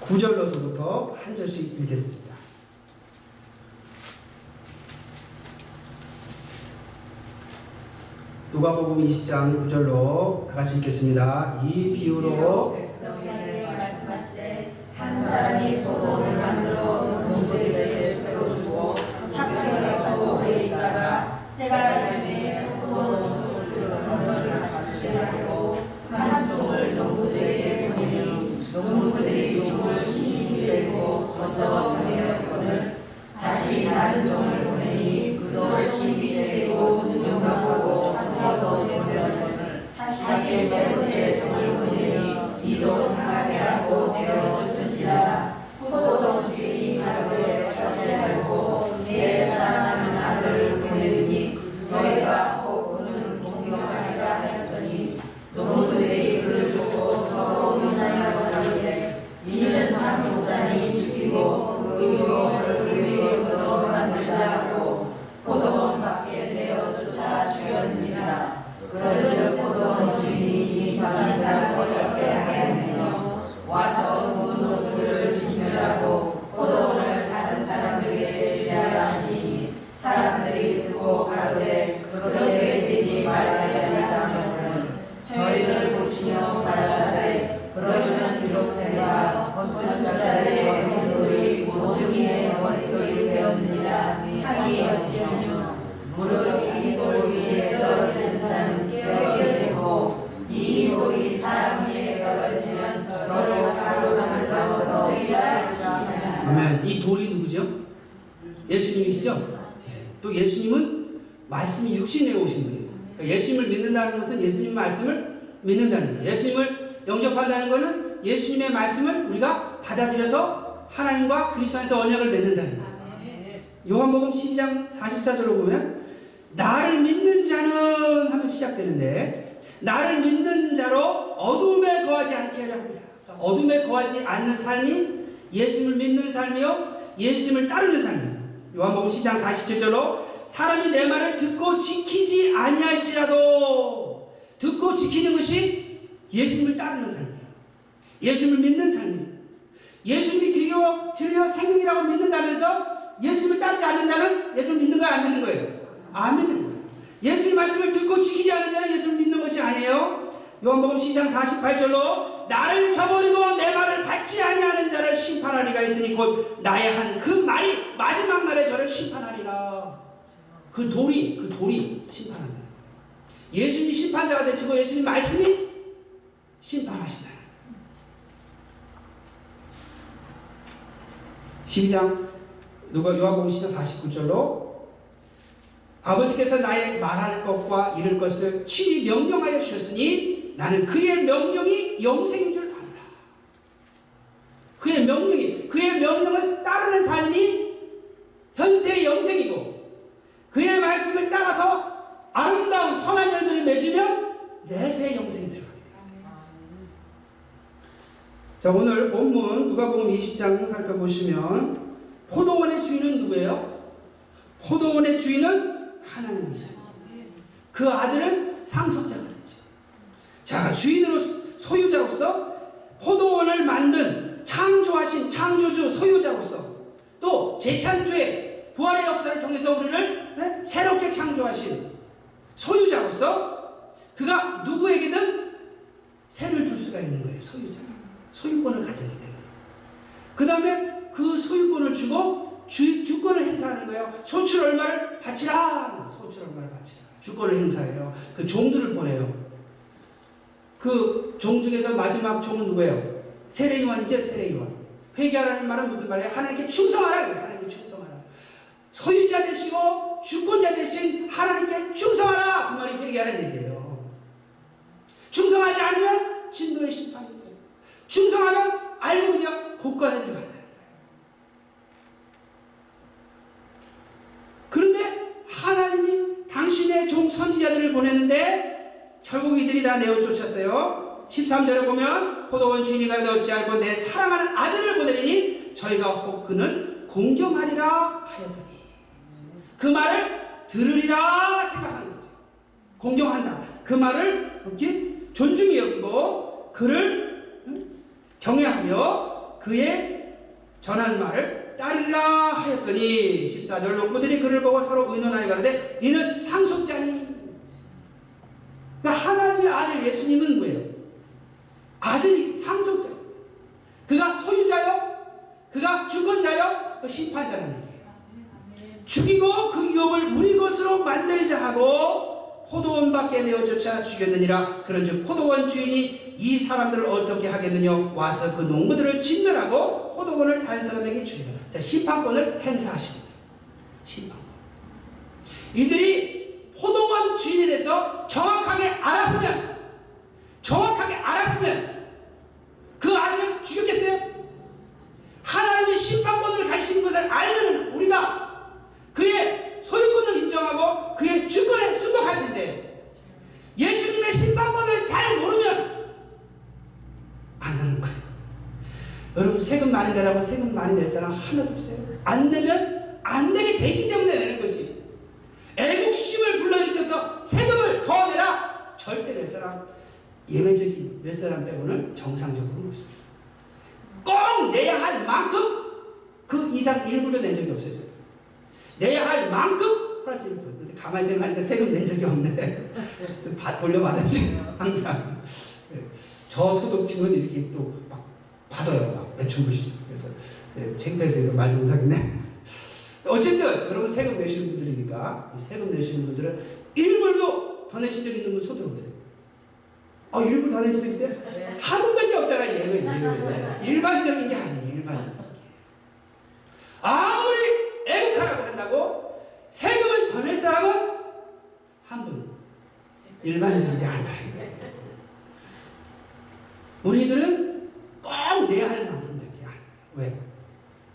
9절로서부터 한 절씩 읽겠습니다. 누가복음 20장 9절로 다 같이 읽겠습니다. 이 비유로 백성에게 말씀하시되 한 사람이 포도를 만들어 농부에게 새로 주고 학교에서 오래 있다가 해가 되매 포도 소스를 바치게 하고 한 종을 농부들에게 보내니 농부들이 종을 심히 되고 거저먹었거늘 다시 다른 종을 보내니 그도 심히 되고 능력하고 더 되거늘 다시 세 번째 종을 보내니 이도 상하게 하고 되어졌은지라 포도원 주인이 가로되 어찌 알고 내 사랑하는 아들을 보내니 저희가 혹 그는 공경하리라 하였더니 농부들이 그를 보고 서로 민하여 가로되 이는 상속자니 죽이고 그 유업을 위해서 만들자 하고 포도원 밖에 내어조차 죽였느니라. 그런즉 포도원 주인이 이 사람을 어렵게 하였으며 와서 농부를 진멸하고 포도원을 다른 사람들에게 주려 하시니 사람들이 듣고 가로되 그렇게 되지 말지어다. 저희를 보시며 가라사대 그러면 기록되라 건축자들의 원인돌이 모퉁이의 원인돌이 되었느니라 하니 어찌하며 무릇 이 돌 위에 떨어지는 자는 깨어지고 이 돌이 사람 위에 떨어지면 서로 가로등을 얻으리라 하시니라. 아멘. 이 돌이 누구죠? 예수님이시죠? 예. 또 예수님은 말씀이 육신에 오신 분이에요. 그러니까 예수님을 믿는다는 것은 예수님 말씀을 믿는다는 거예요. 예수님을 영접한다는 것은 예수님의 말씀을 우리가 받아들여서 하나님과 그리스도 안에서 언약을 맺는다는 거예요. 요한복음 12장 44절로 보면 나를 믿는 자는 하면 시작되는데 나를 믿는 자로 어둠에 거하지 않게 하려 합니다. 어둠에 거하지 않는 삶이 예수님을 믿는 삶이요 예수님을 따르는 삶이에요. 요한복음 12장 47절로 사람이 내 말을 듣고 지키지 아니할지라도 듣고 지키는 것이 예수님을 따르는 삶이에요. 예수님을 믿는 삶이에요. 예수님이 주여 생명이라고 믿는다면서 예수님을 따르지 않는다면 예수를 믿는 거야, 안 믿는 거예요? 안 믿는 거예요. 예수님 말씀을 듣고 지키지 않는다면 예수를 믿는 것이 아니에요. 요한복음 12장 48절로 나를 저버리고 내 말을 받지 아니하는 자를 심판하리가 있으니 곧 나의 한 그 말이 마지막 날에 저를 심판하리라. 그 돌이 심판한다. 예수님이 심판자가 되시고 예수님 말씀이 심판하신다. 12장 요한복음 12장 49절로 아버지께서 나의 말할 것과 이룰 것을 친히 명령하여 주셨으니 나는 그의 명령이 영생인 줄 아노라. 그의 명령을 따르는 삶이 현세의 영생이고 그의 말씀을 따라서 아름다운 선한 열매를 맺으면 내세의 영생이 들어가게 되었어요. 자, 오늘 본문 누가복음 20장 살펴보시면 포도원의 주인은 누구예요? 포도원의 주인은 하나님이시죠. 그 아들은 상속자가 됐죠. 자, 소유자로서 포도원을 만든 창조하신 창조주 소유자로서 또 재창조의 부활의 역사를 통해서 우리를 새롭게 창조하신 소유자로서 그가 누구에게든 세를 줄 수가 있는 거예요. 소유권을 가졌기 때문에. 그 다음에 그 소유권을 주고 주권을 행사하는 거예요. 소출 얼마를 바치라. 주권을 행사해요. 그 종들을 보내요. 그 종 중에서 마지막 종은 누구예요? 세례요한이죠. 세례요한. 회개하라는 말은 무슨 말이에요? 하나님께 충성하라. 하나님께 충성하라. 소유자 되시고 주권자 되신 하나님께 충성하라. 그 말이 회개하라는 얘기예요. 충성하지 않으면 진노의 심판입니다. 충성하면 알고 그냥 곳간에 들어간다. 보냈는데 결국 이들이 다 내어 쫓았어요. 13절에 보면 포도원 주인이 가도 얻지 않고 내 사랑하는 아들을 보내리니 저희가 혹 그는 공경하리라 하였더니 그 말을 들으리라 생각하는 거죠. 공경한다. 그 말을 이렇게 존중히 여기고 그를 경외하며 그의 전한 말을 따르리라 하였더니 14절 농부들이 그를 보고 서로 의논하여 가는데 이는 상속자니. 그러니까 하나님의 아들 예수님은 뭐예요? 아들이 상속자. 그가 소유자요? 그가 주권자요? 그 심판자라는 얘기예요. 죽이고 그 유업을 우리 것으로 만들자 하고 포도원 밖에 내어쫓아 죽였느니라. 그런즉 포도원 주인이 이 사람들을 어떻게 하겠느냐. 와서 그 농부들을 진멸하고 포도원을 다른 사람에게 주리라. 자, 심판권을 행사하십니다. 심판권. 이들이 포도원 주인에 대해서 정확하게 알았으면 그 아들을 죽였겠어요? 하나님의 심판권을 가지신 것을 알면 우리가 그의 소유권을 인정하고 그의 주권에 순종할 텐데 예수님의 심판권을 잘 모르면 안 하는 거예요. 여러분 세금 많이 내라고 세금 많이 낼 사람 하나도 없어요. 안 내면 안 내게 돼 있기 때문에 내는 거지. 애국심을 불러일으켜서 세금을 더 내라 절대 낼 사람 예외적인 몇 사람 빼고는 정상적으로는 없어요. 꼭 내야 할 만큼 그 이상 1불도 낸 적이 없어요. 내야 할 만큼 플러스 1불. 근데 가만히 생각하니까 세금 낸 적이 없네. 돌려받았지 항상. 저소득층은 이렇게 또 막 받아요. 막 몇천 불씩. 그래서 창피해서 말 좀 못하겠네. 어쨌든 여러분 세금 내시는 분들이니까 세금 내시는 분들은 1불도 더 내신 적 있는 분 손 들어보세요. 1불 더 내신 적 있어요? 네. 한 분밖에 없잖아. 예외. 일반적인 게 아니에요. 일반적인 게. 아무리 애국하라고 한다고 세금을 더 낼 사람은 한 분. 일반적이지 않다. 우리들은 꼭 내야 할 만큼밖에 안 해요. 왜?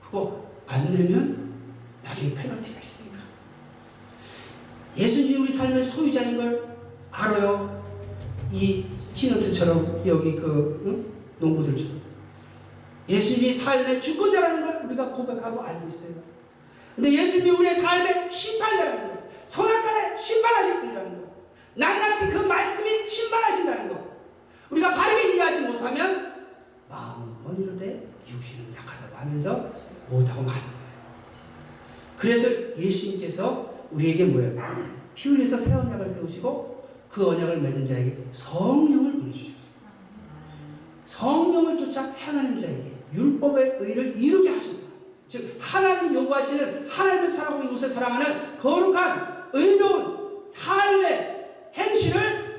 그거 안 내면 나중에 페널티가 있으니까. 예수님이 우리 삶의 소유자인 걸 알아요. 이 티너트처럼 여기 농부들처럼. 예수님이 삶의 주권자라는 걸 우리가 고백하고 알고 있어요. 근데 예수님이 우리의 삶의 심판자라는 거, 선악간에 심판하실 분이라는 거, 낱낱이 그 말씀이 심판하신다는 거, 우리가 바르게 이해하지 못하면 마음은 원이로되 육신은 약하다고 하면서 못하고 마는 거예요. 그래서 예수님께서 우리에게 뭐예요? 피 흘려서 새 언약을 세우시고 그 언약을 맺은 자에게 성령을 보내주셨어요. 성령을 쫓아 행하는 자에게 율법의 의를 이루게 하십니다. 즉 하나님이 요구하시는 하나님을 사랑하고 이웃을 사랑하는 거룩한 의로운 삶의 행실을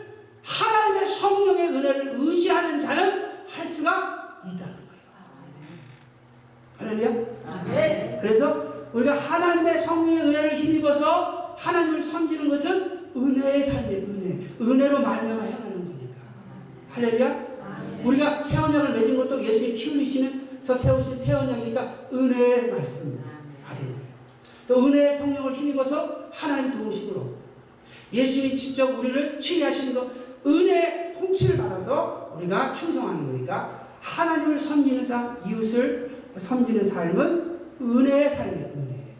하나님의 성령의 은혜를 의지하는 자는 할 수가 있다는 거예요. 할렐루야. 그래서 우리가 하나님의 성령의 은혜를 힘입어서 하나님을 섬기는 것은 은혜의 삶의 은혜로 말미암아 행하는 거니까. 할렐루야. 우리가 새 언약을 맺은 것도 예수님 피 흘리시면서 세우신 새 언약이니까 은혜의 말씀 받은 거예요. 또 은혜의 성령을 힘입어서 하나님 도우심으로 예수님이 직접 우리를 치유하시는 것, 은혜의 통치를 받아서 우리가 충성하는 거니까 하나님을 섬기는 삶, 이웃을 섬기는 삶은 은혜의 삶이에요. 은혜.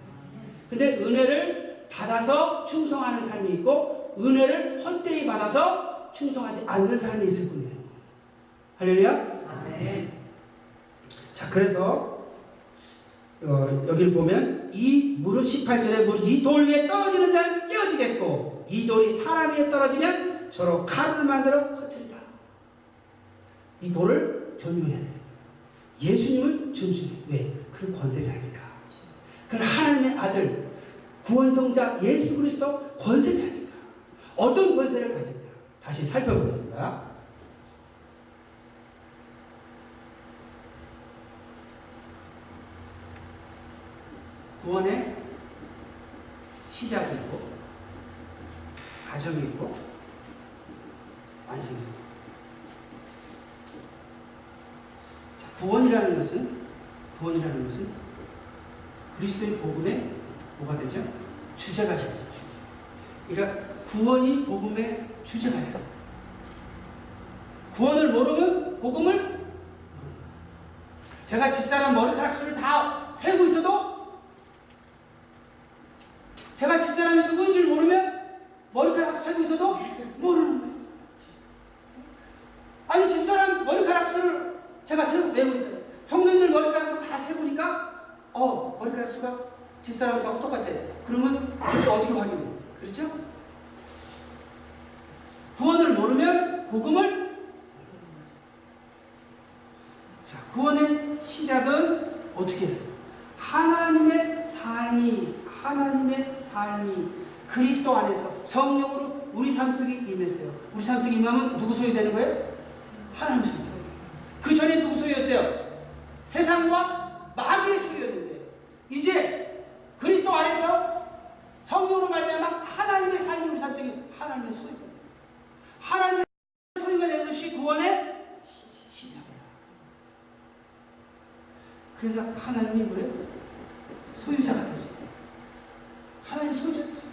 근데 은혜를 받아서 충성하는 삶이 있고 은혜를 헛되이 받아서 충성하지 않는 삶이 있을 뿐이에요. 할렐루야. 아멘. 자, 그래서 여기를 보면 이 무릇 18절에 무릇 이 돌 위에 떨어지는 자는 깨어지겠고 이 돌이 사람 위에 떨어지면 저로 가루를 만들어 흩으리라. 이 돌을 존중해야 돼요. 예수님을 존중해요. 왜? 그 권세자니까. 그는 하나님의 아들, 구원성자 예수 그리스도 권세자니까. 어떤 권세를 가졌냐? 다시 살펴보겠습니다. 구원의 시작이 있고 과정이 있고 완성이 있습니다. 구원이라는 것은 그리스도의 복음의 뭐가 되죠? 주제가 되죠. 주제. 그러니까 구원이 복음의 주제가 돼요. 구원을 모르면 복음을, 제가 집사람 머리카락 수를 다 세고 있어도 제가 집사람이 누구인 줄 모르면 머리카락 세고 있어도 모르는 거예요. 아니 집사람 머리카락 수를 제가 세고 내고 있다. 성도님들 머리카락 수를 다 세보니까 머리카락 수가 집사람하고 똑같아. 그러면 그때 어떻게 확인해요? 그렇죠? 구원을 모르면 복음을, 자, 구원의 시작은 어떻게 했어요? 하나님의 삶이 그리스도 안에서 성령으로 우리 삶 속에 임했어요. 우리 삶 속에 임하면 누구 소유되는 거예요? 하나님 소유. 그 전에 누구 소유였어요? 세상과 마귀의 소유였는데 이제 그리스도 안에서 성령으로 말미암아 하나님의 삶이 우리 삶 속에 하나님의 소유가 돼요. 하나님의 소유가 되는 것이 구원의 시작이에요. 그래서 하나님이 뭐예요? 소유자가 됐어요. 하나님 소유자가 됐어요.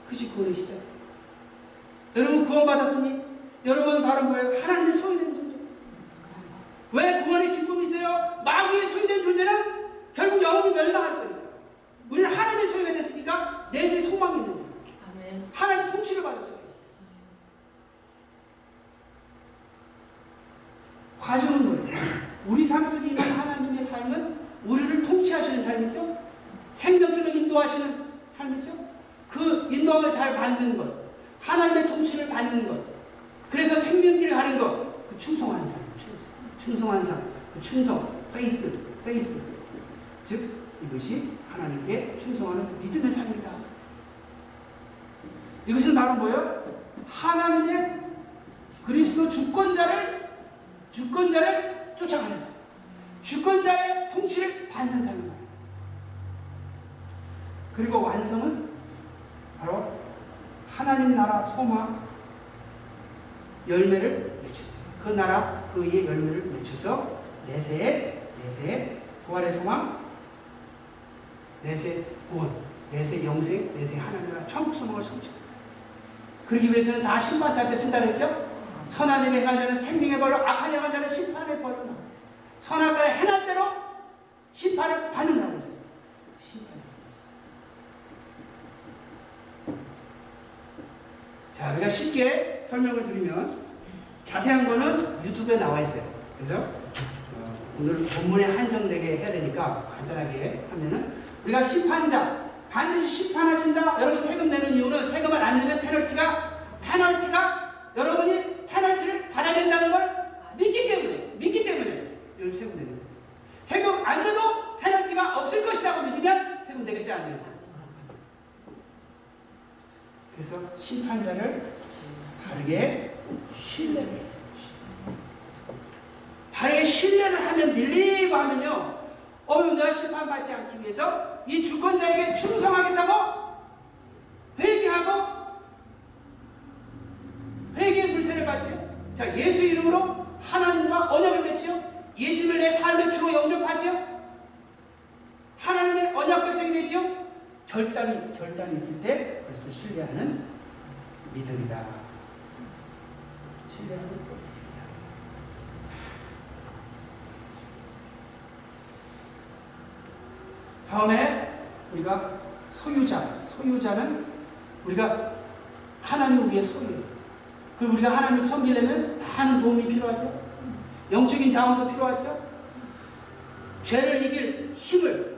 그것이 구원의 시작이에요. 여러분 구원받았으니 여러분 바로 뭐예요? 하나님의 소유된 존재예요. 왜 구원의 기쁨이 있어요? 마귀의 소유된 존재는 결국 영원히 멸망할 거니까. 우리는 하나님의 소유가 됐으니까 내세에 소망이 있는 자예요. 하나님의 통치를 받을 수가 있어요. 과정은 뭐예요? 우리 삶 속에 있는 하나님의 삶은 우리를 통치하시는 삶이죠. 생명길로 인도하시는 삶이죠. 그 인도함을 잘 받는 것, 하나님의 통치를 받는 것, 그래서 생명길을 가는 것, 그 충성하는 삶, 충성한 삶, 그 충성, faith, 즉 이것이 하나님께 충성하는 믿음의 삶이다. 이것은 바로 뭐예요? 하나님의 그리스도 주권자를 쫓아가는 삶, 주권자의 통치를 받는 삶입니다. 그리고 완성은 바로 하나님 나라 소망 열매를 맺힙니다. 그 나라 그 위에 열매를 맺혀서 내세에 부활의 소망, 내세 구원, 내세 영생, 내세 하나님 나라 천국 소망을 성취합니다. 그러기 위해서는 다 심판대 앞에 쓴다 그랬죠? 선한 일에 행한 자는 생명의 벌로, 악한 일에 행한 자는 심판의 벌로 나옵니다. 선할 자의 행한 대로 심판을 받는다고 했어요. 자, 우리가 쉽게 설명을 드리면 자세한 거는 유튜브에 나와 있어요. 그래서 오늘 본문에 한정되게 해야 되니까 간단하게 하면은 우리가 심판자, 반드시 심판하신다. 여러분 세금 내는 이유는 세금을 안 내면 페널티가 여러분이 페널티를 받아야 된다는 걸 믿기 때문에 여러분 세금 내는 거예요. 세금 안 내도 페널티가 없을 것이라고 믿으면 세금 내겠어요, 안 내겠어요? 그래서 심판자를 바르게 신뢰를 하면, 밀리고 하면요, 내가 심판받지 않기 위해서 이 주권자에게 충성하겠다고 회개의 물세를 받죠. 자, 예수 이름으로 하나님과 언약을 맺지요. 예수를 내 삶의 주로 영접하지요. 하나님의 언약 백성이 되지요. 결단이 있을 때 벌써 신뢰하는 믿음이다. 신뢰하는 믿음이다. 다음에 우리가 소유자는 우리가 하나님 우리의 소유예요. 그리고 우리가 하나님을 섬기려면 많은 도움이 필요하죠. 영적인 자원도 필요하죠. 죄를 이길 힘을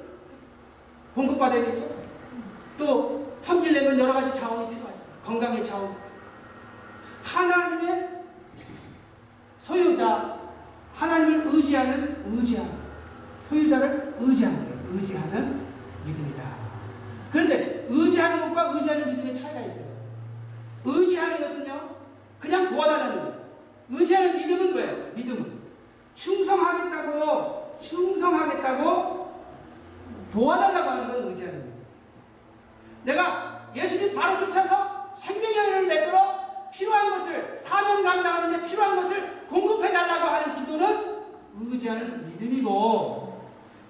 공급받아야겠죠. 또 섬기려면 여러 가지 자원이 필요하죠. 건강의 자원. 하나님의 소유자, 하나님을 의지하는 소유자를 의지하는 믿음이다. 그런데 의지하는 것과 의지하는 믿음의 차이가 있어요. 의지하는 것은요, 그냥 도와달라는 거예요. 의지하는 믿음은 뭐예요? 믿음은 충성하겠다고 도와달라고 하는 건 의지하는 거예요. 내가 예수님 바로 쫓아서 생명의 은혜를 맺도록 필요한 것을, 사명 감당하는데 필요한 것을 공급해달라고 하는 기도는 의지하는 믿음이고,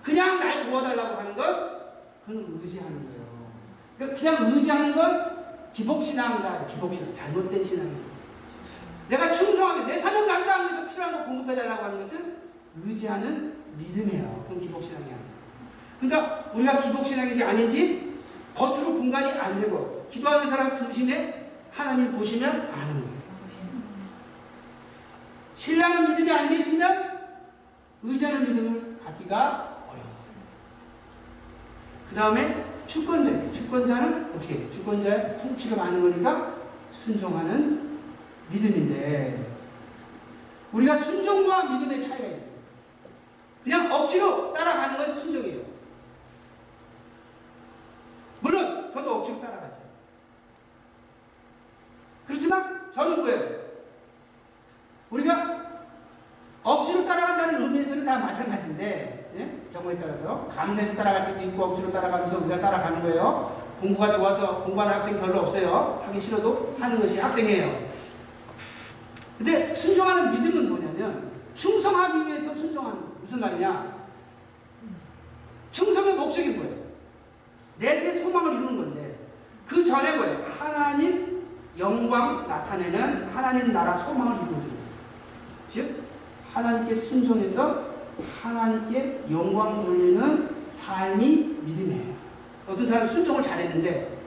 그냥 날 도와달라고 하는 건 그건 의지하는 거예요. 그냥 의지하는 건 기복신앙이다. 기복신앙. 잘못된 신앙이다. 내가 충성하게 내 사명 감당하기 위해서 필요한 거 공급해달라고 하는 것은 의지하는 믿음이에요. 그건 기복신앙이 아니에요. 그러니까 우리가 기복신앙인지 아닌지 겉으로 분간이 안 되고 기도하는 사람 중심에 하나님 보시면 아는 거예요. 신뢰하는 믿음이 안 돼 있으면 의지하는 믿음을 갖기가 어렵습니다. 그 다음에 주권자예요. 주권자는 어떻게 해요? 주권자의 통치를 아는 거니까 순종하는 믿음인데 우리가 순종과 믿음의 차이가 있어요. 그냥 억지로 따라가는 건 순종이에요. 물론 저도 억지로 따라가죠. 그렇지만 저는 뭐예요? 우리가 억지로 따라간다는 의미에서는 다 마찬가지인데 경우에 따라서 감사해서 따라갈 때도 있고 억지로 따라가면서 우리가 따라가는 거예요. 공부가 좋아서 공부하는 학생 별로 없어요. 하기 싫어도 하는 것이 학생이에요. 근데 순종하는 믿음은 뭐냐면 충성하기 위해서 순종하는 거예요. 무슨 말이냐? 충성의 목적이 뭐예요? 내세 소망을 이루는 건데 그 전에 뭐예요? 하나님 영광 나타내는 하나님 나라 소망을 이루는 거예요. 즉 하나님께 순종해서 하나님께 영광 돌리는 삶이 믿음이에요. 어떤 사람은 순종을 잘했는데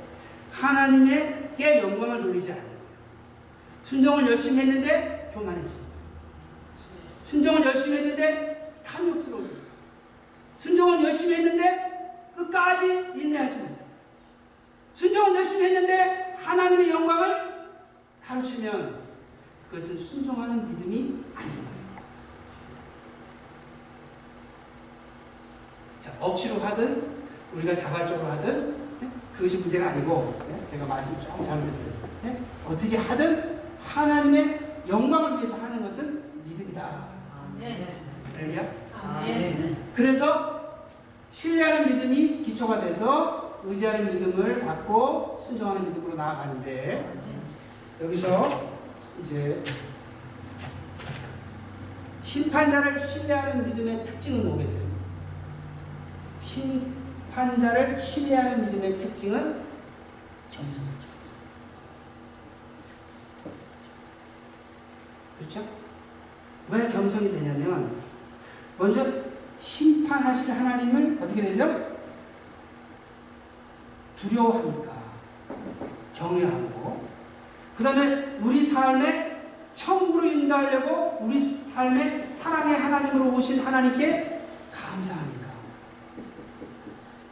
하나님께 영광을 돌리지 않아요. 순종을 열심히 했는데 교만해집니다. 순종을 열심히 했는데 탐욕스러워집니다. 순종을 열심히 했는데 끝까지 인내하지 못해요. 순종을 열심히 했는데 하나님의 영광을 가르치면 그것은 순종하는 믿음이 아닌 거예요. 자, 억지로 하든 우리가 자발적으로 하든 그것이 문제가 아니고 제가 말씀 조금 잘못했어요. 어떻게 하든 하나님의 영광을 위해서 하는 것은 믿음이다. 할렐루야. 그래서 신뢰하는 믿음이 기초가 돼서 의지하는 믿음을 갖고 순종하는 믿음으로 나아가는데 여기서 이제 심판자를 신뢰하는 믿음의 특징은 뭐겠어요? 심판자를 신뢰하는 믿음의 특징은 겸손이죠. 그렇죠? 왜 겸손이 되냐면 먼저 심판하실 하나님을 어떻게 되죠? 두려워하니까 경외하고 그 다음에 우리 삶에 천국으로 인도하려고 우리 삶에 사랑의 하나님으로 오신 하나님께 감사하니까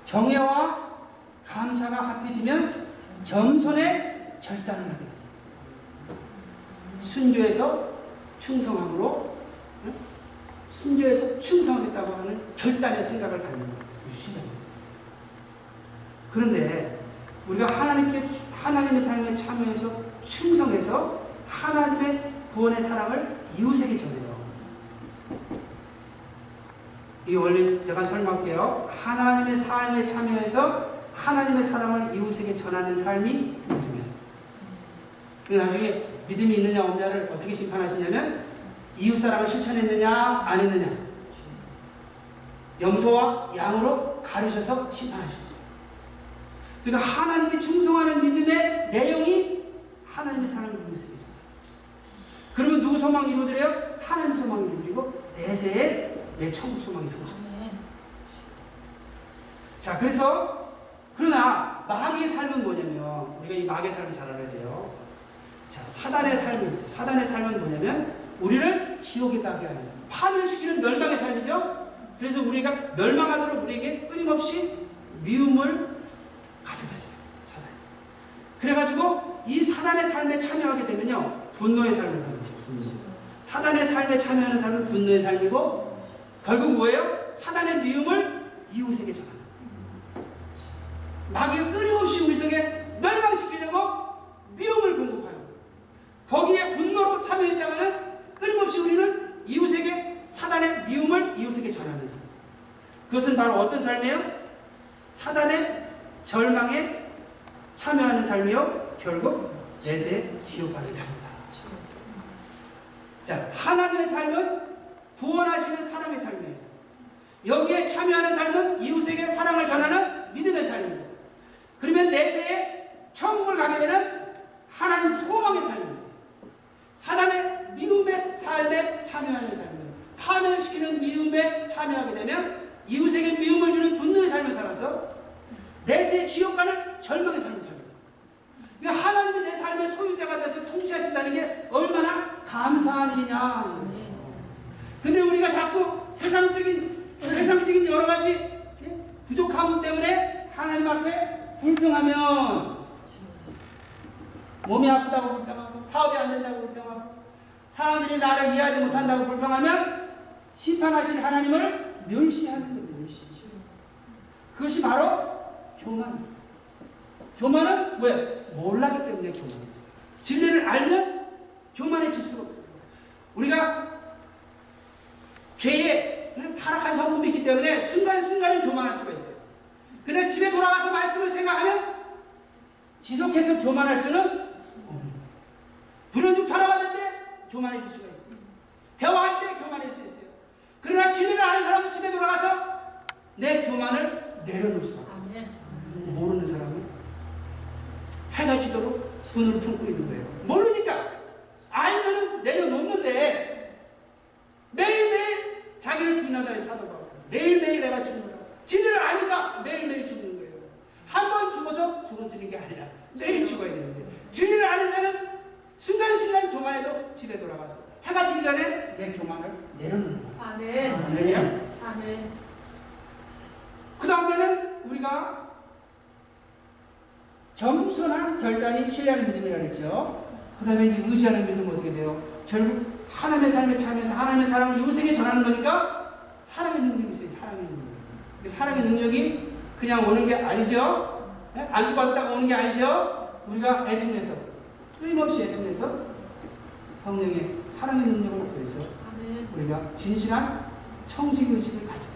경외와 감사가 합해지면 겸손의 결단을 하게 됩니다. 순교에서 충성함으로 순교에서 충성하겠다고 하는 결단의 생각을 갖는 것. 그런데 우리가 하나님의 삶에 참여해서 충성해서 하나님의 구원의 사랑을 이웃에게 전해요. 이 원래 제가 설명할게요. 하나님의 삶에 참여해서 하나님의 사랑을 이웃에게 전하는 삶이 믿음이에요. 나중에 믿음이 있느냐 없느냐를 어떻게 심판하시냐면 이웃사랑을 실천했느냐 안 했느냐 염소와 양으로 가르셔서 심판하십니다. 그러니까 하나님께 충성하는 믿음의 내용이 하나님의 사랑을 이루어져요. 그러면 누구 소망이 이루어져요? 하나님 소망이 이루어지고 내세에 내 천국 소망이 세워집니다. 자, 그러나 마귀의 삶은 뭐냐면 우리가 이 마귀의 삶을 잘 알아야 돼요. 자, 사단의 삶이 있어요. 사단의 삶은 뭐냐면 우리를 지옥에 가게 하는 파멸시키는 멸망의 삶이죠. 그래서 우리가 멸망하도록 우리에게 끊임없이 미움을 가져다 줘요. 사단. 그래가지고 이 사단의 삶에 참여하게 되면요. 분노의 삶을 삽니다. 사단의 삶에 참여하는 삶은 분노의 삶이고 결국 뭐예요? 사단의 미움을 이웃에게 전하는 거예요. 마귀가 끊임없이 우리 속에 멸망시키려고 미움을 공급하는 거예요. 거기에 분노로 참여했다면 끊임없이 우리는 이웃에게 사단의 미움을 이웃에게 전하는 삶. 그것은 바로 어떤 삶이에요? 사단의 절망에 참여하는 삶이요. 결국 내세 지옥 가는 삶이다. 자, 하나님의 삶은 구원하시는 사랑의 삶이에요. 여기에 참여하는 삶은 이웃에게 사랑을 전하는 믿음의 삶이고 그러면 내세에 천국을 가게 되는 절망의 삶을 살게 돼요. 그러니까 하나님이 내 삶의 소유자가 돼서 통치하신다는 게 얼마나 감사한 일이냐. 근데 우리가 자꾸 세상적인 여러 가지 부족함 때문에 하나님 앞에 불평하면 몸이 아프다고 불평하고 사업이 안 된다고 불평하고 사람들이 나를 이해하지 못한다고 불평하면 심판하실 하나님을 멸시하는 거예요. 멸시. 그것이 바로 교만. 교만은 왜? 몰랐기 때문에 교만이죠. 진리를 알면 교만해질 수가 없어요. 우리가 죄에 타락한 성품이 있기 때문에 순간순간에 교만할 수가 있어요. 그러나 집에 돌아가서 말씀을 생각하면 지속해서 교만할 수는 없는. 불현중 전화 받을 때 교만해질 수가 있어요. 대화할 때 교만해질 수 있어요. 그러나 진리를 아는 사람은 집에 돌아가서 내 교만을 내려놓을 수가 없어요. 모르는 사람은 해가 지도록 손을 품고 있는 거예요. 모르니까 알면은 내려놓는데 매일매일 자기를 비난하는 사도가 매일매일 내가 죽는 거야. 진리를 아니까 매일매일 죽는 거예요. 한 번 죽어서 죽어지는 게 아니라 매일 죽어야 되는데 진리를 아는 자는 순간순간 교만해도 집에 돌아가서 해가 지기 전에 내 교만을 내려놓는 거야. 아멘. 아멘이요? 아멘. 그 다음에는 우리가 겸손한 결단이 신뢰하는 믿음이라고 했죠. 그 다음에 이제 의지하는 믿음은 어떻게 돼요? 결국 하나님의 삶에 참여해서 하나님의 사랑을 이웃에게 전하는 거니까 사랑의 능력이 있어요. 사랑의 능력. 사랑의 능력이 그냥 오는 게 아니죠. 안수받았다가 오는 게 아니죠. 우리가 애통해서 끊임없이 애통해서 성령의 사랑의 능력을 구해서 우리가 진실한 청지의식을 가져.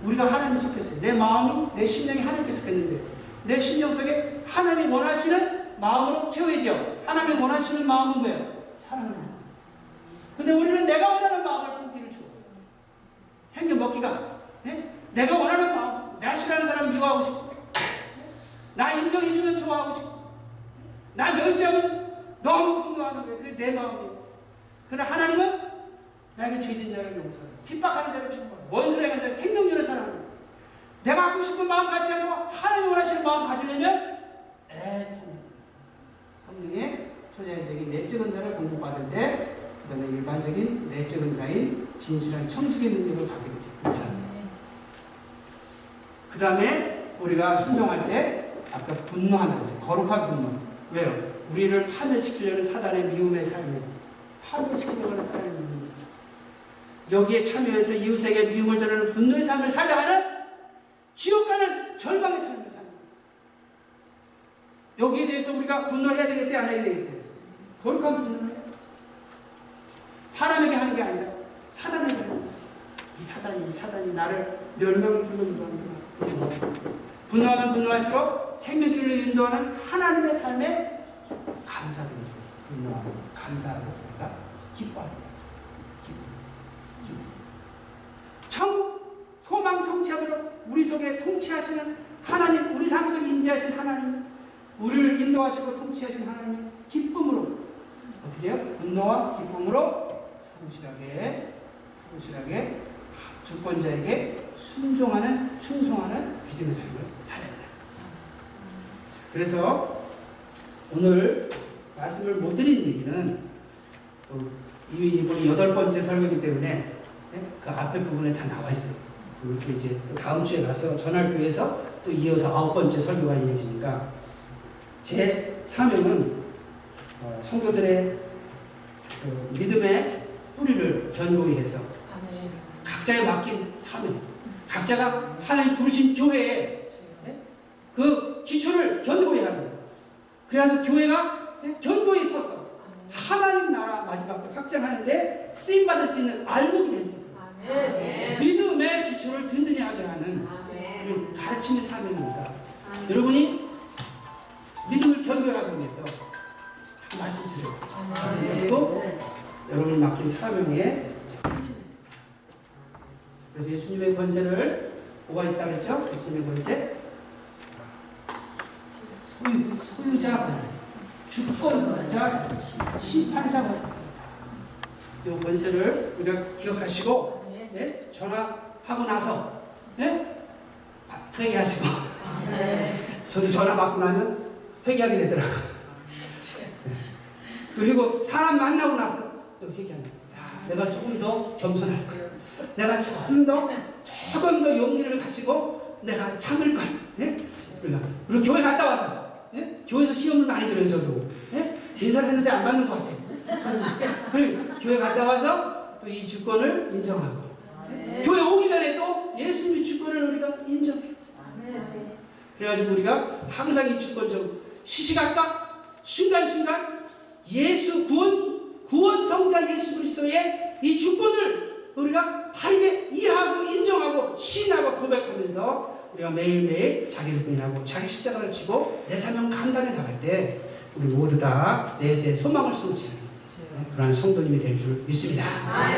우리가 하나님에 속했어요. 내 마음이 내 심령이 하나님께 속했는데 내 심령 속에 하나님이 원하시는 마음으로 채워지죠. 하나님이 원하시는 마음은 뭐예요? 사랑을. 근데 우리는 내가 원하는 마음을 품기를 좋아해요. 생겨 먹기가. 내가 원하는 마음. 나 싫어하는 사람 미워하고 싶고 나 인정해주면 좋아하고 싶고 나 멸시하면 너무 분노하는 거예요. 그게 내 마음이에요. 그러나 하나님은 나에게 죄진 자를 용서하고 핍박하는 자를 축복하고 원수를 행한 자를 생명 주는 사랑하고 내가 갖고 싶은 마음 갖지 않고 하나님 원하시는 마음 가지려면 애통 성령의 초자연적인 내적 은사를 공부받을 때 그 다음에 일반적인 내적 은사인 진실한 청식의 능력을 갖게 됩니다. 그 다음에 우리가 순종할 때 아까 분노하는 거죠. 거룩한 분노. 왜요? 우리를 파멸시키려는 사단의 미움의 삶을 파멸시키려고 하는 사단의 미움. 여기에 참여해서 이웃에게 미움을 전하는 분노의 삶을 살다가는 지옥 가는 절망의 삶을 삽니다. 여기에 대해서 우리가 분노해야 되겠어요? 안 해야 되겠어요? 거룩한 분노를 해요. 사람에게 하는 게 아니라 사단에게 해서 이 사단이 나를 멸망의 길로 인도하는구나. 분노하면 분노할수록 생명길로 인도하는 하나님의 삶에 감사드리죠. 분노하고 감사하고 우리가 기뻐합니다. 천국 소망 성취하도록 우리 속에 통치하시는 하나님, 우리 삶 속에 임재하신 하나님, 우리를 인도하시고 통치하신 하나님의 기쁨으로 어떻게 해요? 분노와 기쁨으로 성실하게 주권자에게 순종하는, 충성하는 믿음의 삶을 살아야 돼요. 그래서 오늘 말씀을 못 드린 얘기는 이번이 8번째 설교이기 때문에 그 앞에 부분에 다 나와 있어요. 이렇게 이제 다음 주에 가서 전할교회에서 또 이어서 9번째 설교가 이어지니까 제 사명은 성도들의 믿음의 뿌리를 견고히 해서 각자에 맡긴 사명, 각자가 하나님 부르신 교회에 그 기초를 견고히 하는, 그래서 교회가 견고히 서서 하나님 나라 마지막 때 확장하는데 쓰임받을 수 있는 알목이 될 수 있어요. 믿음의 기초를 든든히 하게 하는 그런 가르치는 사명이니까 여러분이 믿음을 견고하기 위해서 말씀드려요. 그리고 여러분이 맡긴 사명에 그래서 예수님의 권세를 뭐가 있다고 했죠? 예수님의 권세? 소유자 권세, 주권자 권세, 심판자 권세. 이 권세를 우리가 기억하시고 전화하고 나서 회개하시고 저도 전화 받고 나면 회개하게 되더라고요. 그리고 사람 만나고 나서 또 회개하는 거예요. 내가 조금 더 겸손할 거야. 내가 조금 더 용기를 가지고 내가 참을 거야. 예? 그리고 교회 갔다 와서 예? 교회에서 시험을 많이 들어요. 저도 예? 인사를 했는데 안 받는 것 같아요. 그리고 교회 갔다 와서 또 이 주권을 인정하고 교회 오기 전에 또 예수님의 주권을 우리가 인정해요. 그래가지고 우리가 항상 이 주권적 시시각각 순간순간 예수 구원 성자 예수 그리스도의 이 주권을 우리가 바르게 이해하고 인정하고 시인하고 고백하면서 우리가 매일매일 자기를 부인하고 자기 십자가를 지고 내 사명 감당해 나갈 때 우리 모두 다 내세의 소망을 성취하는 그러한 성도님이 될 줄 믿습니다.